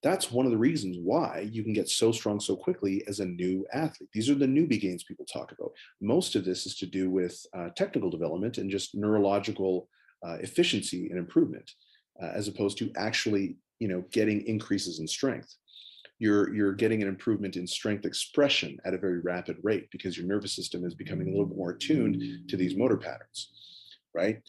That's one of the reasons why you can get so strong so quickly as a new athlete. These are the newbie gains people talk about. Most of this is to do with technical development and just neurological efficiency and improvement, as opposed to actually, getting increases in strength. You're getting an improvement in strength expression at a very rapid rate because your nervous system is becoming a little bit more attuned to these motor patterns, right?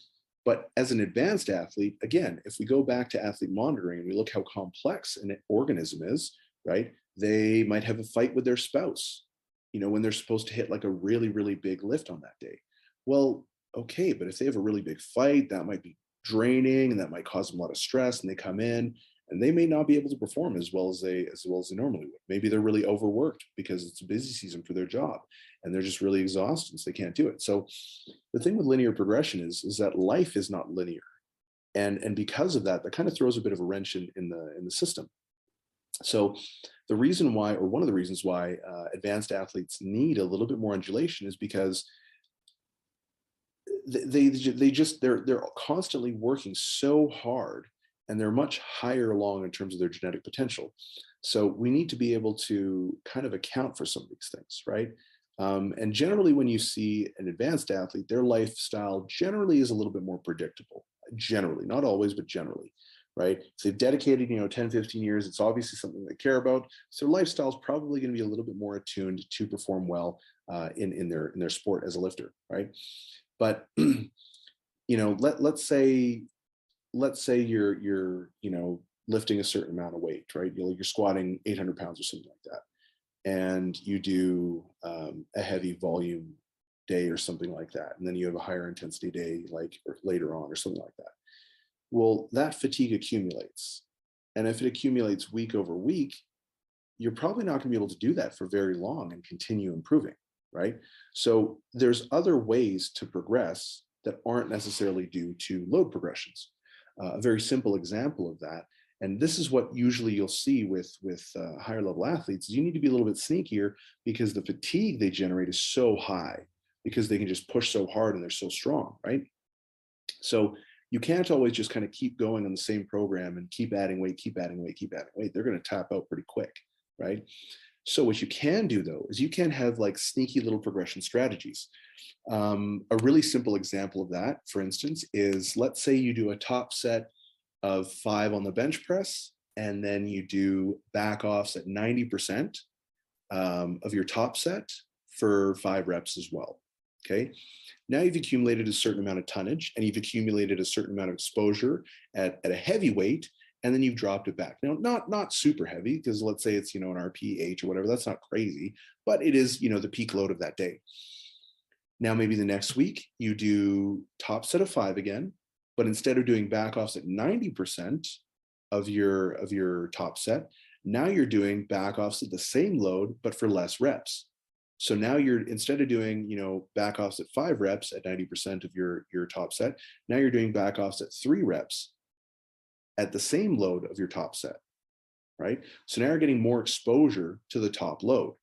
But as an advanced athlete, again, if we go back to athlete monitoring and we look how complex an organism is, right? They might have a fight with their spouse, when they're supposed to hit like a really, really big lift on that day. Well, okay, but if they have a really big fight, that might be draining and that might cause them a lot of stress, and they come in and they may not be able to perform as well as they normally would. Maybe they're really overworked because it's a busy season for their job and they're just really exhausted, so they can't do it. So the thing with linear progression is that life is not linear, and because of that, that kind of throws a bit of a wrench in the system. So the reason why, or one of the reasons why, advanced athletes need a little bit more undulation is because they're constantly working so hard, and they're much higher along in terms of their genetic potential. So we need to be able to kind of account for some of these things, right? And generally, when you see an advanced athlete, their lifestyle generally is a little bit more predictable. Generally, not always, but generally, right? If they've dedicated, 10, 15 years, it's obviously something they care about. So their lifestyle is probably going to be a little bit more attuned to perform well in their sport as a lifter, right? But let's say you're lifting a certain amount of weight, right? You're squatting 800 pounds or something like that, and you do a heavy volume day or something like that, and then you have a higher intensity day or later on or something like that. Well, that fatigue accumulates, and if it accumulates week over week, you're probably not going to be able to do that for very long and continue improving, right? So there's other ways to progress that aren't necessarily due to load progressions. A very simple example of that, and this is what usually you'll see with higher level athletes, is you need to be a little bit sneakier because the fatigue they generate is so high because they can just push so hard and they're so strong, right? So you can't always just kind of keep going on the same program and keep adding weight, keep adding weight, keep adding weight. They're going to tap out pretty quick, right? So what you can do though is you can have like sneaky little progression strategies. A really simple example of that, for instance, is let's say you do a top set of 5 on the bench press, and then you do back offs at 90% of your top set for 5 reps as well. Okay. Now you've accumulated a certain amount of tonnage and you've accumulated a certain amount of exposure at a heavy weight, and then you've dropped it back. Now, not super heavy, because let's say it's, an RPH or whatever, that's not crazy, but it is, the peak load of that day. Now, maybe the next week you do top set of 5 again, but instead of doing back offs at 90% of your top set, now you're doing back offs at the same load, but for less reps. So now you're, instead of doing, back offs at 5 reps at 90% of your top set, now you're doing back offs at 3 reps at the same load of your top set, right? So now you're getting more exposure to the top load.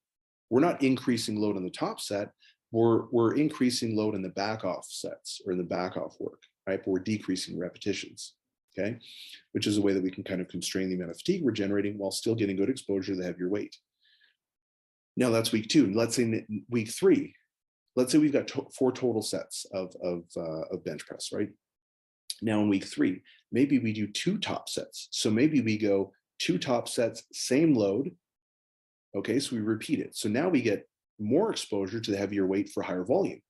We're not increasing load on the top set, we're increasing load in the back off sets or in the back off work, right? But we're decreasing repetitions, okay? Which is a way that we can kind of constrain the amount of fatigue we're generating while still getting good exposure to the heavier weight. Now that's week 2. Let's say week 3, let's say we've got 4 total sets of bench press, right? Now in week 3, maybe we do 2 top sets. So maybe we go 2 top sets, same load. Okay, so we repeat it. So now we get more exposure to the heavier weight for higher volume.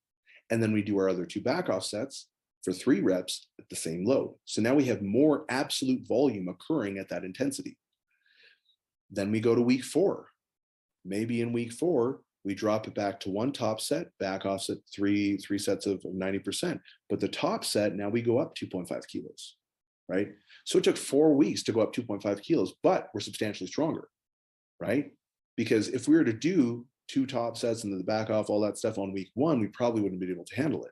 And then we do our other 2 back off sets for 3 reps at the same load. So now we have more absolute volume occurring at that intensity. Then we go to week 4. Maybe in week 4, We drop it back to one top set, back off set, three sets of 90%. But the top set, now we go up 2.5 kilos, right? So it took 4 weeks to go up 2.5 kilos, but we're substantially stronger, right? Because if we were to do 2 top sets and then the back off, all that stuff on week 1, we probably wouldn't be able to handle it.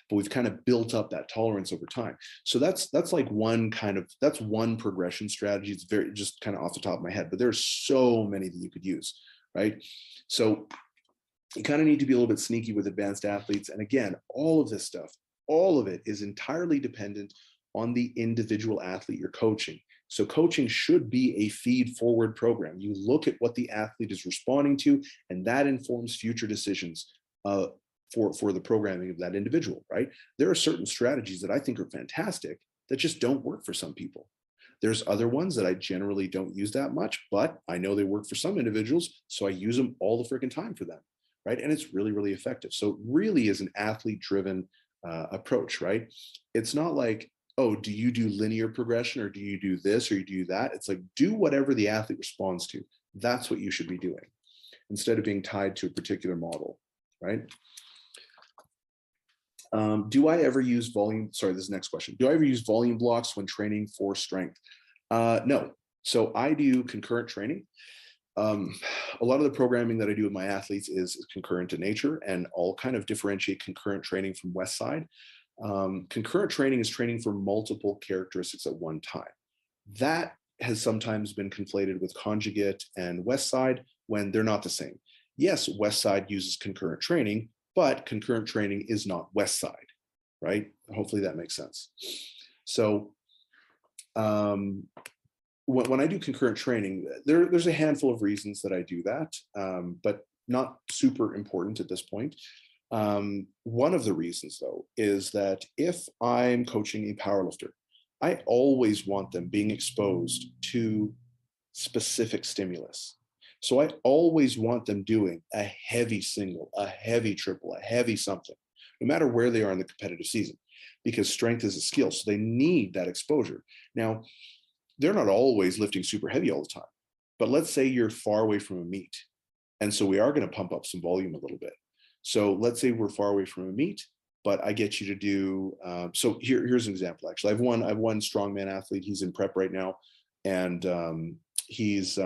But we've kind of built up that tolerance over time. So that's like one progression strategy. It's very just kind of off the top of my head, but there's so many that you could use, right? So you kind of need to be a little bit sneaky with advanced athletes. And again, all of this stuff, all of it is entirely dependent on the individual athlete you're coaching. So coaching should be a feed forward program. You look at what the athlete is responding to, and that informs future decisions for the programming of that individual, right? There are certain strategies that I think are fantastic that just don't work for some people. There's other ones that I generally don't use that much, but I know they work for some individuals, so I use them all the freaking time for them, right? And it's really, really effective. So it really is an athlete-driven approach, right? It's not like, oh, do you do linear progression or do you do this or you do that? It's like, do whatever the athlete responds to. That's what you should be doing instead of being tied to a particular model, right? Do I ever use volume? Sorry, this is the next question. Do I ever use volume blocks when training for strength? No. So I do concurrent training. A lot of the programming that I do with my athletes is concurrent in nature, and I'll kind of differentiate concurrent training from West Side. Concurrent training is training for multiple characteristics at one time. That has sometimes been conflated with conjugate and West Side when they're not the same. Yes, West Side uses concurrent training, but concurrent training is not West Side, right? Hopefully that makes sense. So when I do concurrent training, there's a handful of reasons that I do that, but not super important at this point. One of the reasons, though, is that if I'm coaching a powerlifter, I always want them being exposed to specific stimulus. So I always want them doing a heavy single, a heavy triple, a heavy something, no matter where they are in the competitive season, because strength is a skill. So they need that exposure. Now, they're not always lifting super heavy all the time, but let's say you're far away from a meet. And so we are going to pump up some volume a little bit. So let's say we're far away from a meet, but I get you to do, so here's an example, actually. I've one strongman athlete. He's in prep right now. And he's,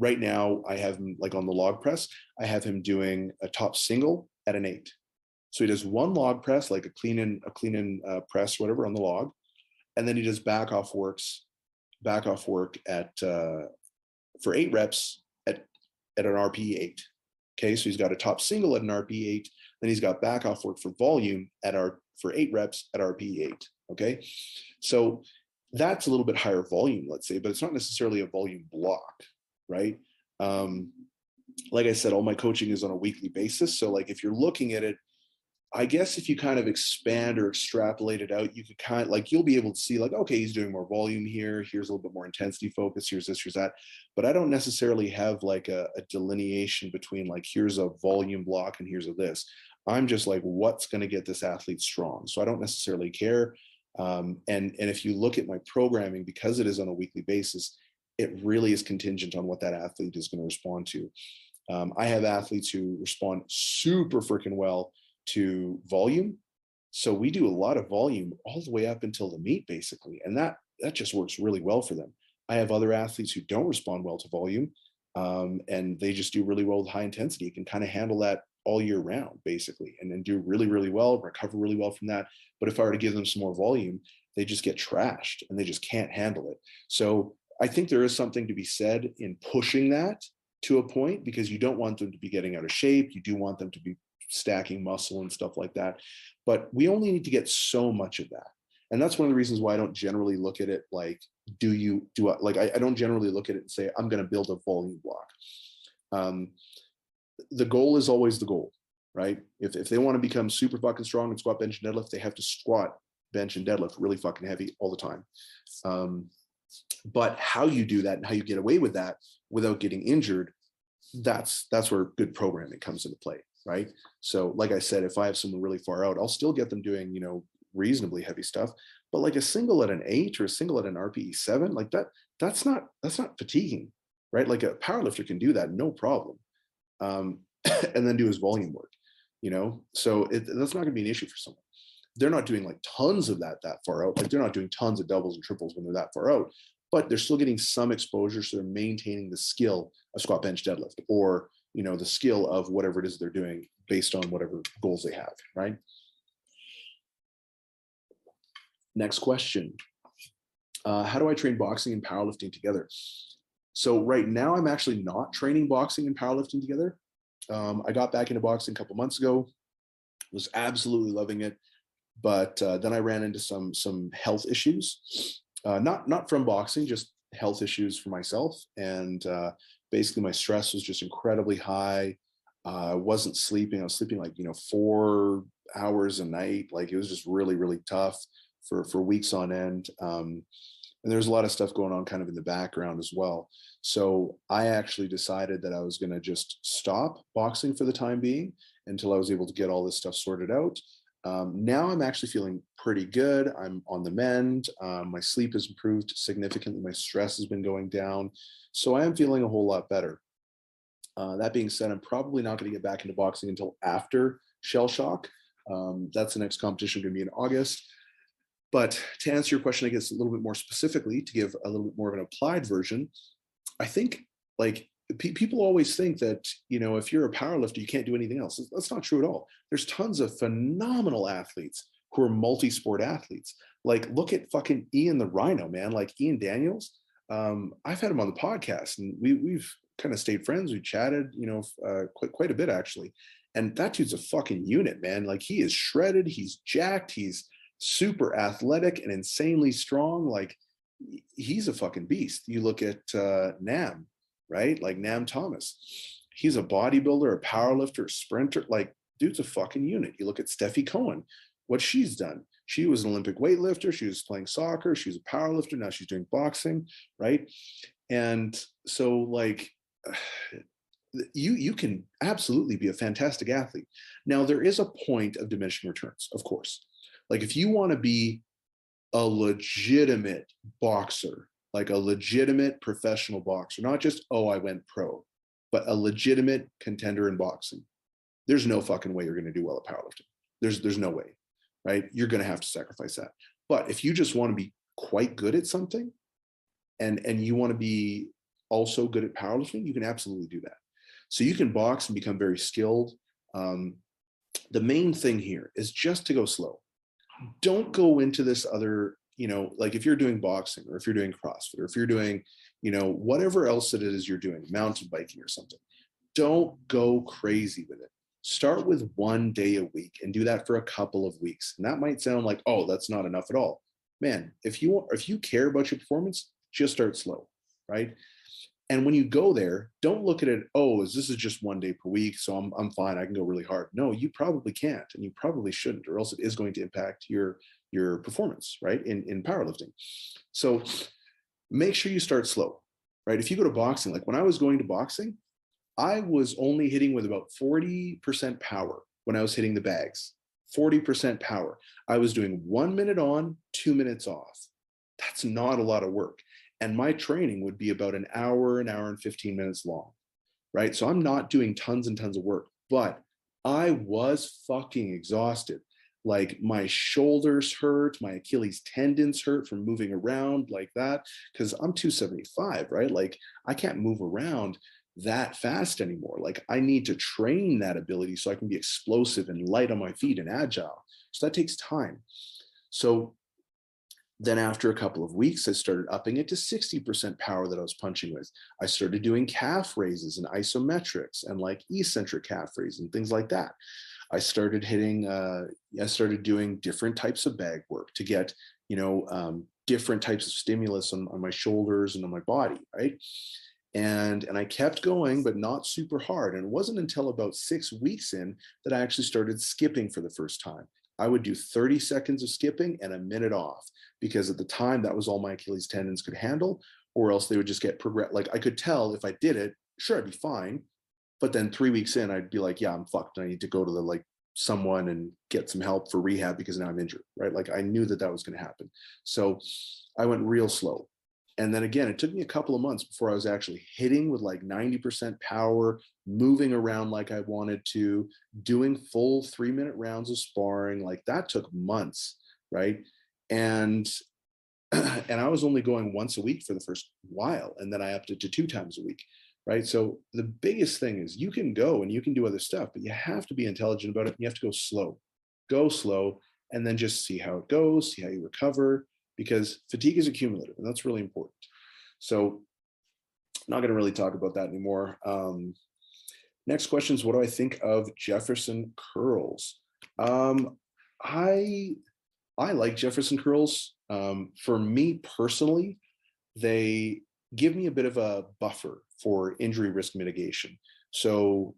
right now I have him like on the log press, I have him doing a top single at an 8. So he does one log press, like a clean in press, whatever, on the log. And then he does back off work at, for 8 reps at an RPE 8. Okay, so he's got a top single at an RPE 8, then he's got back off work for volume for 8 reps at RPE 8. Okay, so that's a little bit higher volume, let's say, but it's not necessarily a volume block, right? Like I said, all my coaching is on a weekly basis. So like if you're looking at it, I guess if you kind of expand or extrapolate it out, you could kind of like, you'll be able to see like, okay, he's doing more volume here. Here's a little bit more intensity focus. Here's this, here's that. But I don't necessarily have like a delineation between like, here's a volume block and here's a this. I'm just like, what's going to get this athlete strong? So I don't necessarily care. And if you look at my programming, because it is on a weekly basis, it really is contingent on what that athlete is going to respond to. I have athletes who respond super freaking well to volume. So we do a lot of volume all the way up until the meet, basically. And that just works really well for them. I have other athletes who don't respond well to volume, and they just do really well with high intensity. You can kind of handle that all year round, basically, and then do really, really well, recover really well from that. But if I were to give them some more volume, they just get trashed and they just can't handle it. So I think there is something to be said in pushing that to a point, because you don't want them to be getting out of shape. You do want them to be stacking muscle and stuff like that. But we only need to get so much of that. And that's one of the reasons why I don't generally look at it like, I don't generally look at it and say, I'm going to build a volume block. The goal is always the goal, right? If they want to become super fucking strong and squat, bench, and deadlift, they have to squat, bench, and deadlift really fucking heavy all the time. But how you do that and how you get away with that without getting injured, that's where good programming comes into play, right? So like I said, if I have someone really far out, I'll still get them doing, reasonably heavy stuff, but like a single at an 8 or a single at an RPE 7, like that's not fatiguing, right? Like a powerlifter can do that, no problem. and then do his volume work, you know? So that's not gonna be an issue for someone. They're not doing like tons of that far out. Like they're not doing tons of doubles and triples when they're that far out, but they're still getting some exposure. So they're maintaining the skill of squat, bench, deadlift, or, you know, the skill of whatever it is they're doing based on whatever goals they have, right? Next question. How do I train boxing and powerlifting together? So right now I'm actually not training boxing and powerlifting together. I got back into boxing a couple months ago, was absolutely loving it. But then I ran into some health issues, not from boxing, just health issues for myself. And basically my stress was just incredibly high. I wasn't sleeping. I was sleeping like, 4 hours a night. Like it was just really, really tough for weeks on end. And there's a lot of stuff going on kind of in the background as well. So I actually decided that I was going to just stop boxing for the time being until I was able to get all this stuff sorted out. Now I'm actually feeling pretty good. I'm on the mend. My sleep has improved significantly. My stress has been going down. So I am feeling a whole lot better. That being said, I'm probably not going to get back into boxing until after Shell Shock. That's the next competition going to be in August. But to answer your question, I guess a little bit more specifically, to give a little bit more of an applied version, I think like people always think that, if you're a powerlifter, you can't do anything else. That's not true at all. There's tons of phenomenal athletes who are multi-sport athletes. Like look at fucking Ian the Rhino, man, like Ian Daniels. I've had him on the podcast and we've kind of stayed friends. We chatted, quite a bit actually. And that dude's a fucking unit, man. Like he is shredded. He's jacked. He's super athletic and insanely strong. Like he's a fucking beast. You look at Nam, right? Like Nam Thomas. He's a bodybuilder, a powerlifter, a sprinter. Like dude's a fucking unit. You look at Steffi Cohen, what she's done. She was an Olympic weightlifter. She was playing soccer. She was a powerlifter. Now she's doing boxing, right? And so like you can absolutely be a fantastic athlete. Now there is a point of diminishing returns, of course. Like if you want to be a legitimate boxer, like a legitimate professional boxer, not just, oh, I went pro, but a legitimate contender in boxing, there's no fucking way you're going to do well at powerlifting. There's no way, right? You're going to have to sacrifice that. But if you just want to be quite good at something and you want to be also good at powerlifting, you can absolutely do that. So you can box and become very skilled. The main thing here is just to go slow. Don't go into this other, like if you're doing boxing or if you're doing CrossFit or if you're doing, whatever else it is you're doing, mountain biking or something, don't go crazy with it. Start with 1 day a week and do that for a couple of weeks. And that might sound like, oh, that's not enough at all. Man, if you care about your performance, just start slow, right? And when you go there, don't look at it, oh, this is just 1 day per week, so I'm fine, I can go really hard. No, you probably can't, and you probably shouldn't, or else it is going to impact your performance, right, in powerlifting. So make sure you start slow, right? If you go to boxing, like when I was going to boxing, I was only hitting with about 40% power when I was hitting the bags, 40% power. I was doing 1 minute on, 2 minutes off. That's not a lot of work. And my training would be about an hour and 15 minutes long, right? So I'm not doing tons and tons of work, but I was fucking exhausted. Like my shoulders hurt, my Achilles tendons hurt from moving around like that, because I'm 275, right? Like I can't move around that fast anymore. Like I need to train that ability so I can be explosive and light on my feet and agile. So that takes time. So then after a couple of weeks, I started upping it to 60% power that I was punching with. I started doing calf raises and isometrics and like eccentric calf raises and things like that. I started doing different types of bag work to get, different types of stimulus on my shoulders and on my body, right? And I kept going, but not super hard. And it wasn't until about 6 weeks in that I actually started skipping for the first time. I would do 30 seconds of skipping and a minute off, because at the time that was all my Achilles tendons could handle, or else they would just get like I could tell if I did it, sure, I'd be fine. But then 3 weeks in, I'd be like, yeah, I'm fucked. I need to go to someone and get some help for rehab because now I'm injured, right? Like I knew that was going to happen. So I went real slow. And then again, it took me a couple of months before I was actually hitting with like 90% power, moving around like I wanted to, doing full 3-minute rounds of sparring. Like that took months, right? And and I was only going once a week for the first while, and then I upped it to 2 times a week, right? So the biggest thing is you can go and you can do other stuff, but you have to be intelligent about it. You have to go slow, and then just see how it goes, see how you recover, because fatigue is accumulative, and that's really important. So I'm not going to really talk about that anymore. Next question is, what do I think of Jefferson Curls? I I like Jefferson Curls. For me personally, they give me a bit of a buffer for injury risk mitigation. So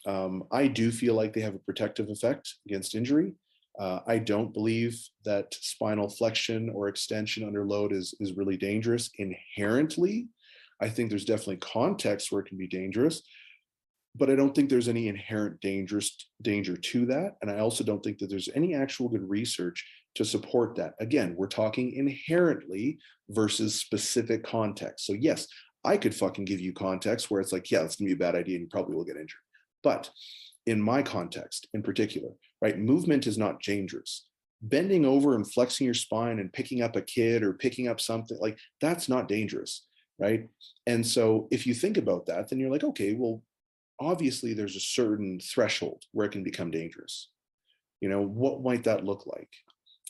I do feel like they have a protective effect against injury. I don't believe that spinal flexion or extension under load is really dangerous inherently. I think there's definitely context where it can be dangerous, but I don't think there's any inherent danger to that. And I also don't think that there's any actual good research to support that. Again, we're talking inherently versus specific context. So yes, I could fucking give you context where it's like, yeah, that's gonna be a bad idea and you probably will get injured. But in my context in particular, right, movement is not dangerous. Bending over and flexing your spine and picking up a kid or picking up something, like that's not dangerous, right? And so if you think about that, then you're like, okay, well, obviously there's a certain threshold where it can become dangerous. What might that look like?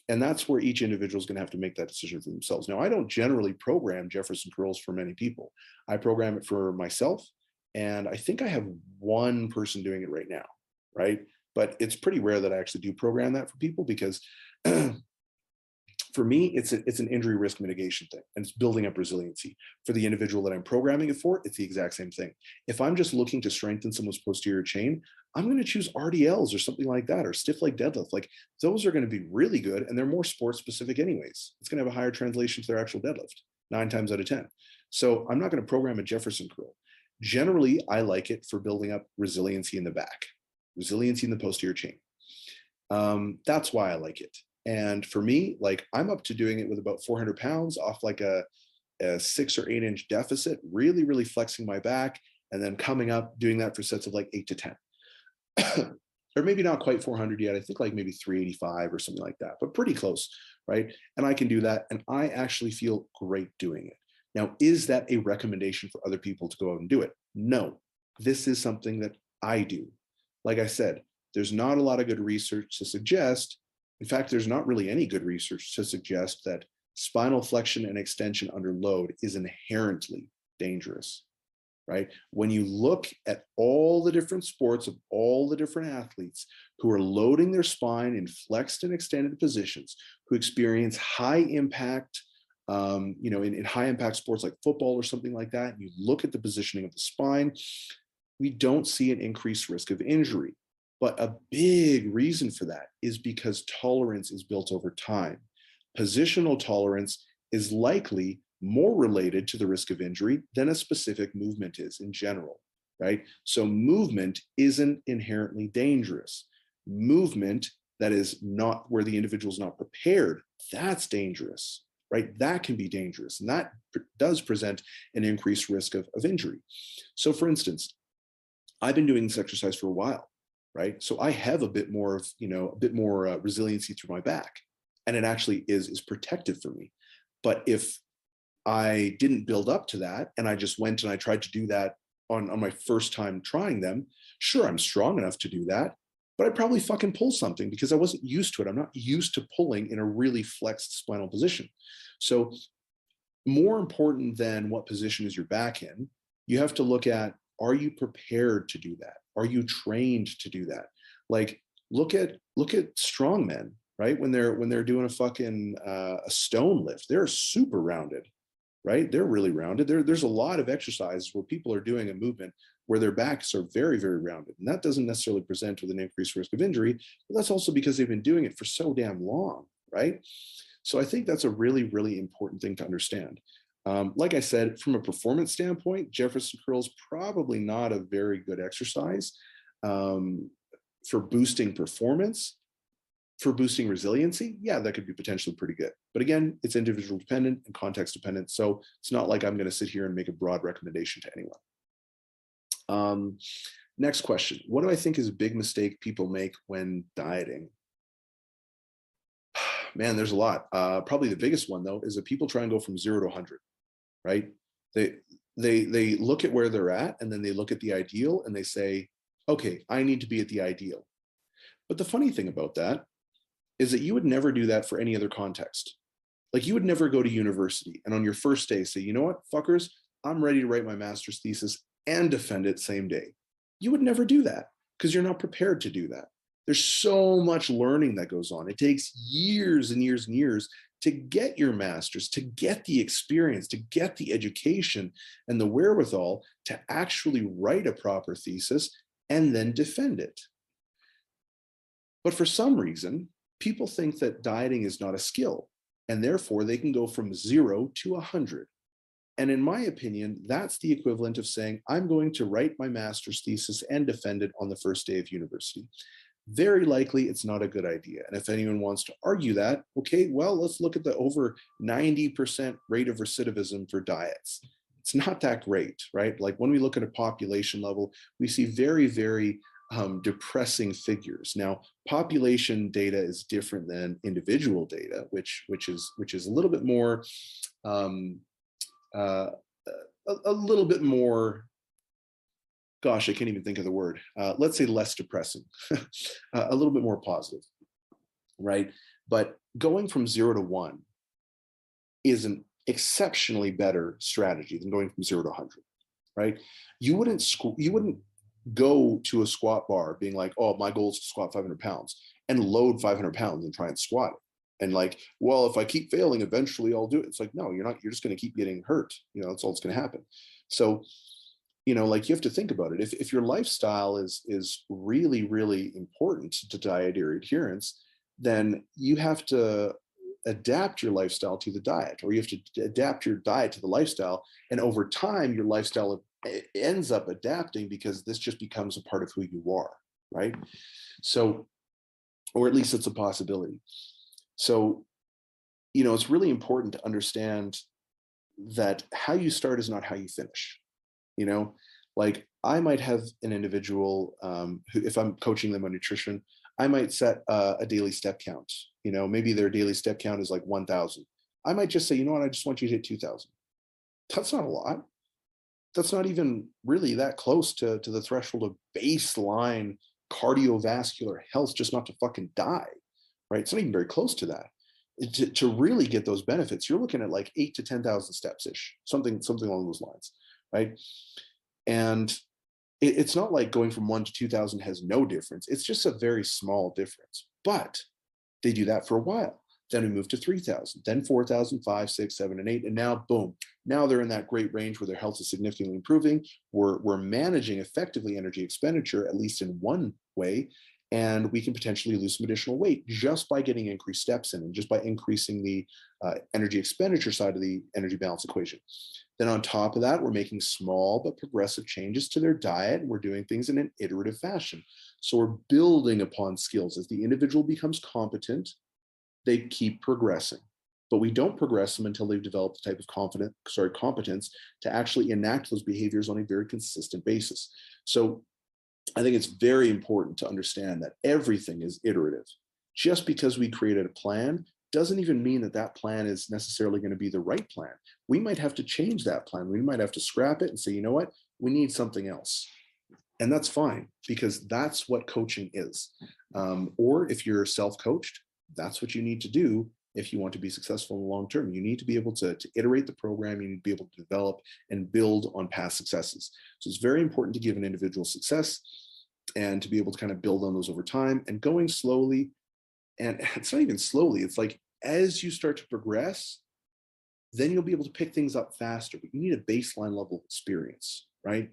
And that's where each individual is going to have to make that decision for themselves. Now, I don't generally program Jefferson Curls for many people. I program it for myself, and I think I have one person doing it right now, right? But it's pretty rare that I actually do program that for people, because for me, it's an injury risk mitigation thing, and it's building up resiliency. For the individual that I'm programming it for, it's the exact same thing. If I'm just looking to strengthen someone's posterior chain, I'm going to choose RDLs or something like that, or stiff leg deadlift. Like those are going to be really good, and they're more sport specific anyways. It's going to have a higher translation to their actual deadlift, 9 times out of 10. So I'm not going to program a Jefferson curl. Generally, I like it for building up resiliency in the back, resiliency in the posterior chain. That's why I like it. And for me, like I'm up to doing it with about 400 pounds off like a 6 or 8 inch deficit, really, really flexing my back, and then coming up, doing that for sets of like 8 to 10. Or maybe not quite 400 yet. I think like maybe 385 or something like that, but pretty close, right? And I can do that. And I actually feel great doing it. Now, is that a recommendation for other people to go out and do it? No, this is something that I do. Like I said, there's not a lot of good research to suggest. In fact, there's not really any good research to suggest that spinal flexion and extension under load is inherently dangerous, right? When you look at all the different sports of all the different athletes who are loading their spine in flexed and extended positions, who experience high impact, in high impact sports like football or something like that, and you look at the positioning of the spine, we don't see an increased risk of injury. But a big reason for that is because tolerance is built over time. Positional tolerance is likely more related to the risk of injury than a specific movement is in general, right? So movement isn't inherently dangerous. Movement that is not where the individual is not prepared, that's dangerous, right? That can be dangerous, and that does present an increased risk of injury. So for instance, I've been doing this exercise for a while, right? So I have a bit more resiliency through my back, and it actually is protective for me. But if I didn't build up to that and I just went and I tried to do that on my first time trying them, sure, I'm strong enough to do that, but I'd probably fucking pull something because I wasn't used to it. I'm not used to pulling in a really flexed spinal position. So more important than what position is your back in, you have to look at, are you prepared to do that? Are you trained to do that? Like look at strong men, right? When they're doing a stone lift, they're super rounded, right? They're really rounded. There's a lot of exercises where people are doing a movement where their backs are very, very rounded. And that doesn't necessarily present with an increased risk of injury, but that's also because they've been doing it for so damn long, right? So I think that's a really, really important thing to understand. Like I said, from a performance standpoint, Jefferson curls probably not a very good exercise for boosting performance. For boosting resiliency, yeah, that could be potentially pretty good. But again, it's individual dependent and context dependent. So it's not like I'm going to sit here and make a broad recommendation to anyone. Next question. What do I think is a big mistake people make when dieting? Man, there's a lot. Probably the biggest one though is that people try and go from 0 to 100, right? They look at where they're at, and then they look at the ideal and they say, okay, I need to be at the ideal. But the funny thing about that is that you would never do that for any other context. Like, you would never go to university and on your first day say, you know what, fuckers, I'm ready to write my master's thesis and defend it same day. You would never do that because you're not prepared to do that. There's so much learning that goes on. It takes years and years and years to get your master's, to get the experience, to get the education and the wherewithal to actually write a proper thesis and then defend it. But for some reason, people think that dieting is not a skill, and therefore they can go from 0 to 100. And in my opinion, that's the equivalent of saying, I'm going to write my master's thesis and defend it on the first day of university. Very likely it's not a good idea. And if anyone wants to argue that, okay, well, let's look at the over 90% rate of recidivism for diets. It's not that great, right? Like, when we look at a population level, we see very, very depressing figures. Now, population data is different than individual data, which is a little bit more, a little bit more, gosh, I can't even think of the word. Let's say less depressing, a little bit more positive, right? But going from 0 to 1 is an exceptionally better strategy than going from 0 to 100, right? You wouldn't go to a squat bar being like, oh, my goal is to squat 500 pounds and load 500 pounds and try and squat it. And like, well, if I keep failing, eventually I'll do it. It's like, no, you're not. You're just going to keep getting hurt. You know, that's all that's going to happen. So, you know, like, you have to think about it. If your lifestyle is really, really important to dietary adherence, then you have to adapt your lifestyle to the diet, or you have to adapt your diet to the lifestyle. And over time, your lifestyle ends up adapting because this just becomes a part of who you are, right? So, or at least it's a possibility. So, you know, it's really important to understand that how you start is not how you finish. You know, like, I might have an individual who, if I'm coaching them on nutrition, I might set a daily step count. You know, maybe their daily step count is like 1,000. I might just say, you know what, I just want you to hit 2,000. That's not a lot. That's not even really that close to the threshold of baseline cardiovascular health, just not to fucking die, right? It's not even very close to that. To really get those benefits, you're looking at like 8 to 10,000 steps ish, something along those lines, right? And it's not like going from 1 to 2,000 has no difference. It's just a very small difference. But they do that for a while. Then we move to 3,000, then 4,000, 5, 6, 7, and 8, and now boom. Now they're in that great range where their health is significantly improving. We're managing effectively energy expenditure, at least in one way, and we can potentially lose some additional weight just by getting increased steps in and just by increasing the energy expenditure side of the energy balance equation. Then on top of that, we're making small but progressive changes to their diet. We're doing things in an iterative fashion. So we're building upon skills. As the individual becomes competent, they keep progressing. But we don't progress them until they've developed the type of competence to actually enact those behaviors on a very consistent basis. So I think it's very important to understand that everything is iterative. Just because we created a plan doesn't even mean that that plan is necessarily going to be the right plan. We might have to change that plan. We might have to scrap it and say, you know what, we need something else. And that's fine, because that's what coaching is. Or if you're self-coached, that's what you need to do if you want to be successful in the long term. You need to be able to iterate the program. You need to be able to develop and build on past successes. So it's very important to give an individual success and to be able to kind of build on those over time, and going slowly. And it's not even slowly. It's like, as you start to progress, then you'll be able to pick things up faster, but you need a baseline level of experience, right?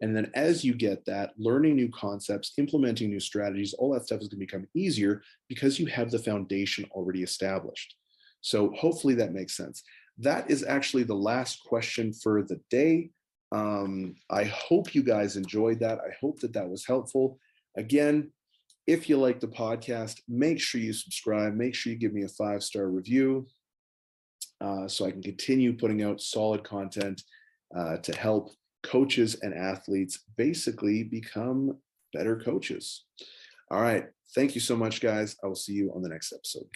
And then as you get that, learning new concepts, implementing new strategies, all that stuff is going to become easier because you have the foundation already established. So hopefully that makes sense. That is actually the last question for the day. I hope you guys enjoyed that. I hope that that was helpful. Again, if you like the podcast, make sure you subscribe. Make sure you give me a 5-star review so I can continue putting out solid content to help coaches and athletes basically become better coaches. All right. Thank you so much, guys. I will see you on the next episode.